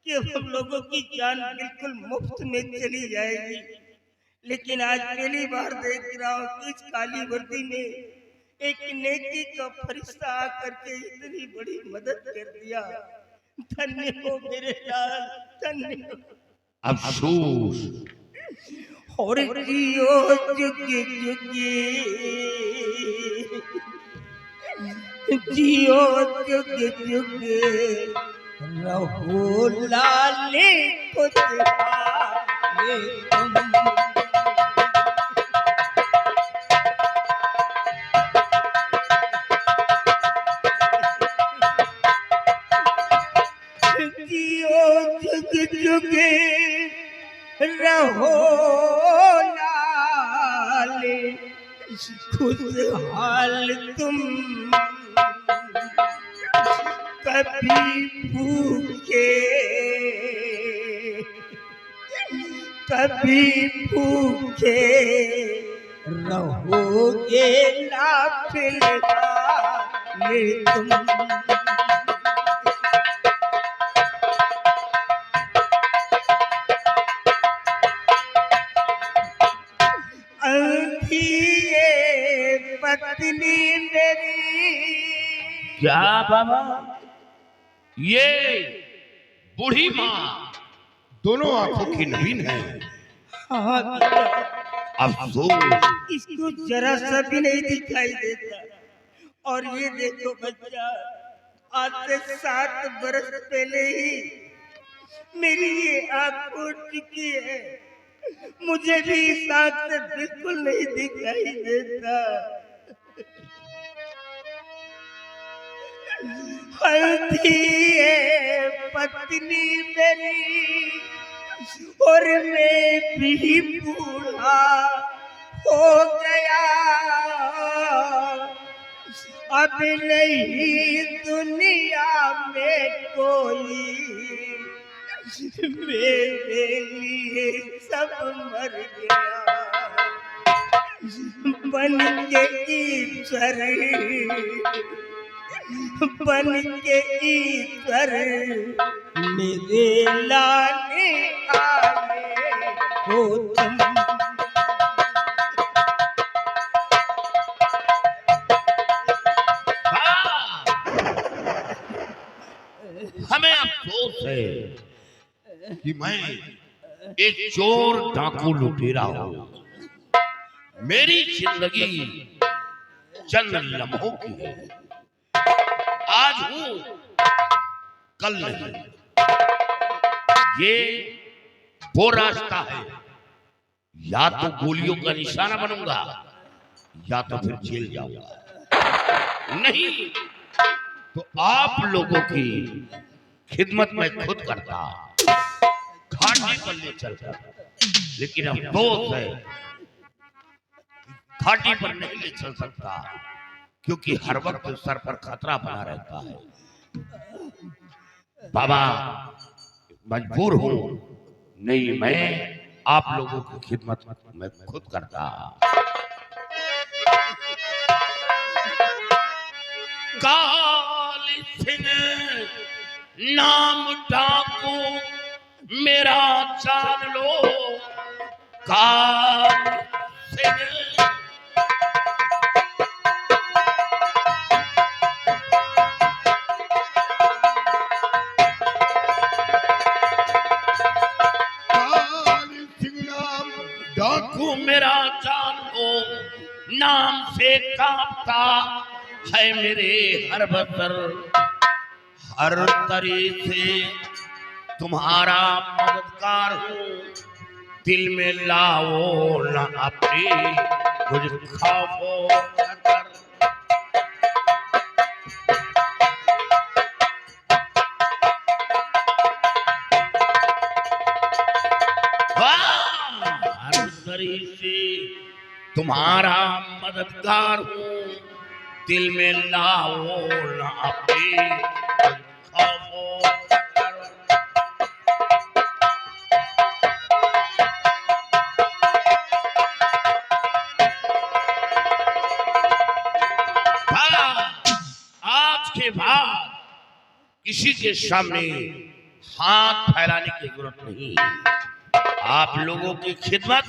[SPEAKER 4] कि अब हम लोगों की जान बिल्कुल मुफ्त में चली जाएगी, लेकिन आज पहली बार देख रहा हूँ कि इस काली वर्दी में एक नेकी का फरिश्ता आकर के इतनी बड़ी मदद कर दिया। धन्य हो मेरे लाल, धन्य हो।
[SPEAKER 7] अफसोस,
[SPEAKER 4] और जियो जुगी जुगी, जियो जुगी जुगी, रहो लाले खुशहाल तुम। जुग जुग रहो लाल खुशहाल तुम, कभी भूखे कभी भूखे रहोगे ना फिलहाल तुम। पत्नी मेरी
[SPEAKER 7] क्या बाबा, ये बूढ़ी माँ दोनों आंखों की नवीन है।
[SPEAKER 4] हाँ,
[SPEAKER 7] अफसोस,
[SPEAKER 4] इसको जरा सा भी नहीं दिखाई देता। और ये देखो बच्चा, आज से 7 बरस पहले ही मेरी ये आँख फूट चुकी है, मुझे भी इस आँख से बिल्कुल नहीं दिखाई देता। हल्दी है पत्नी मेरी और मैं भी बूढ़ा हो गया, अब नहीं दुनिया में कोई मेरे लिए सब मर गया। बन के ईश्वर बन के ईश्वर मेरे लाने आए हो तुम।
[SPEAKER 7] हमें अफसोस है कि मैं एक चोर डाकू लुटेरा हूं। मेरी जिंदगी चंद लम्हों की है। आज हूं कल नहीं। ये वो रास्ता है, या तो गोलियों का निशाना बनूंगा या तो फिर जेल जाऊंगा। नहीं तो आप लोगों की खिदमत में खुद करता, घाटी पर ले चलता। लेकिन अफसोस है घाटी पर नहीं ले चल सकता, क्योंकि हर वक्त सर पर खतरा बना रहता है। बाबा मजबूर हूं, नहीं मैं आप लोगों की खिदमत में खुद करता। काली सिंह नाम डाकू मेरा जान लो। काली सिंह डाकू मेरा जान लो। नाम से कांपता है मेरे हर बसर। हर तरह से तुम्हारा मददगार हूँ। दिल में लाओ न अपनी कुछ खौफो खतर। हर तरह से तुम्हारा मददगार हूँ। दिल में लाओ न अपनी खौफो खतर। आज के बाद किसी के सामने हाथ फैलाने की जरूरत नहीं। आप लोगों की खिदमत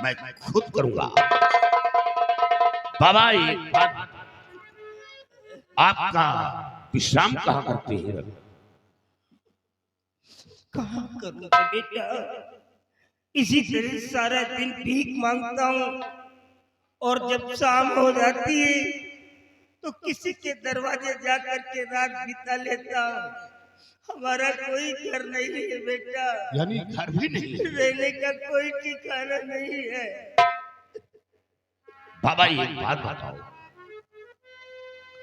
[SPEAKER 7] मैं खुद करूंगा। बाबा एक बात, आपका विश्राम कहाँ करते हैं?
[SPEAKER 4] कहाँ करूँगा बेटा, इसी तरह सारा दिन भीख मांगता हूँ और जब शाम हो जाती है तो किसी के दरवाजे जाकर के रात बिता लेता हूँ। हमारा कोई घर नहीं है बेटा,
[SPEAKER 7] यानी घर भी नहीं,
[SPEAKER 4] रहने का कोई ठिकाना नहीं है।
[SPEAKER 7] बाबा ये बात बताओ,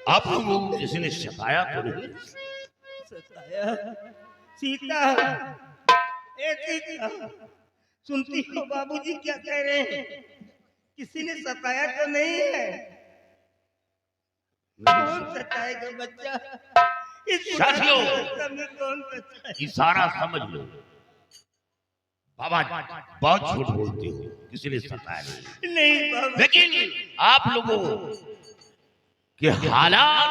[SPEAKER 7] आप लोगों को किसी ने सताया तो नहीं?
[SPEAKER 4] सताया? सीता, ए सीता, सुनती हो बाबूजी क्या कह रहे हैं? किसी ने सताया तो नहीं है? कौन सताएगा बच्चा?
[SPEAKER 7] साथियों,
[SPEAKER 4] कौन सताएगा?
[SPEAKER 7] इशारा समझ लो। बाबा बहुत झूठ बोलते हो, किसी ने सताया नहीं।
[SPEAKER 4] नहीं बाबा,
[SPEAKER 7] लेकिन आप लोगों के हालात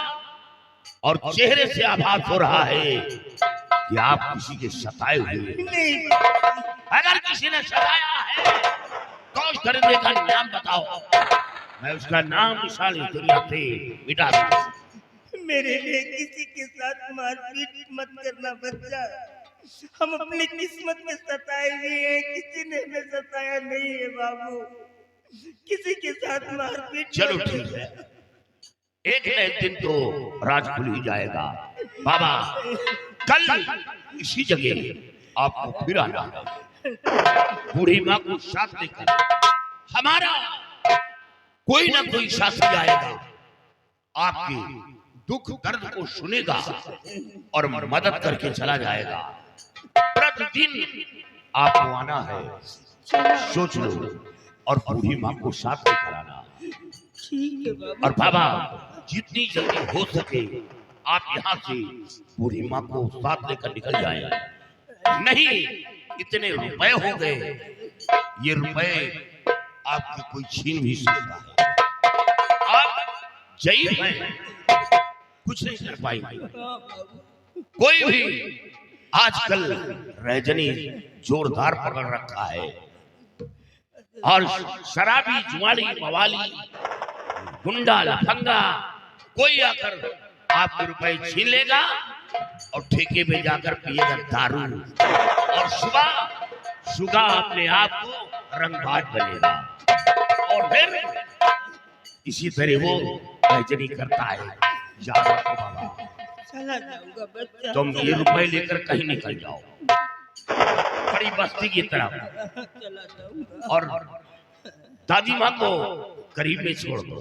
[SPEAKER 7] और चेहरे से आभास हो रहा है कि आप किसी के सताए हुए।
[SPEAKER 4] नहीं,
[SPEAKER 7] अगर किसी ने सताया है तो उस दरिंदे का नाम बताओ, मैं उसका नाम निशान इस दुनिया से मिटा दूंगा।
[SPEAKER 4] मेरे लिए किसी के साथ मारपीट मत करना बच्चा। हम अपनी किस्मत में सताए हुए हैं, किसी ने हमें सताया नहीं है बाबू। किसी के साथ मारपीट।
[SPEAKER 7] चलो ठीक है, एक न एक दिन तो राज खुल ही जाएगा। बाबा कल इसी जगह आपको फिर आना है। बूढ़ी माँ को साथ लेकर हमारा कोई ना कोई साथी आएगा, आपके दुख दर्द को सुनेगा और मदद करके चला जाएगा। प्रतिदिन आपको आना है, सोच लो, और बूढ़ी माँ को साथ लेकर आना।
[SPEAKER 4] ठीक है बाबा।
[SPEAKER 7] और बाबा जितनी जल्दी हो सके आप यहाँ से बूढ़ी माँ को साथ लेकर निकल जाएं। नहीं इतने रुपए हो गए, ये रुपए आपके कोई छीन भी सकता है। आप जय हैं, कुछ नहीं कर पाएंगे। कोई भी आजकल रजनी जोरदार पकड़ रखा है और शराबी जुआड़ी मवाली गुंडा लफंगा कोई आकर आपके रुपए छीन लेगा और ठेके पे जाकर पिएगा दारू और सुबह अपने आप को रंगबाज बनेगा और फिर इसी तरह वो रजनी करता है। याद रखो बाबा,
[SPEAKER 4] चला जाऊंगा बच्चा।
[SPEAKER 7] तुम ये रुपए लेकर कहीं निकल जाओ बड़ी बस्ती की तरफ
[SPEAKER 4] चला जाऊंगा।
[SPEAKER 7] और दादी माँ को करीब में छोड़ दो।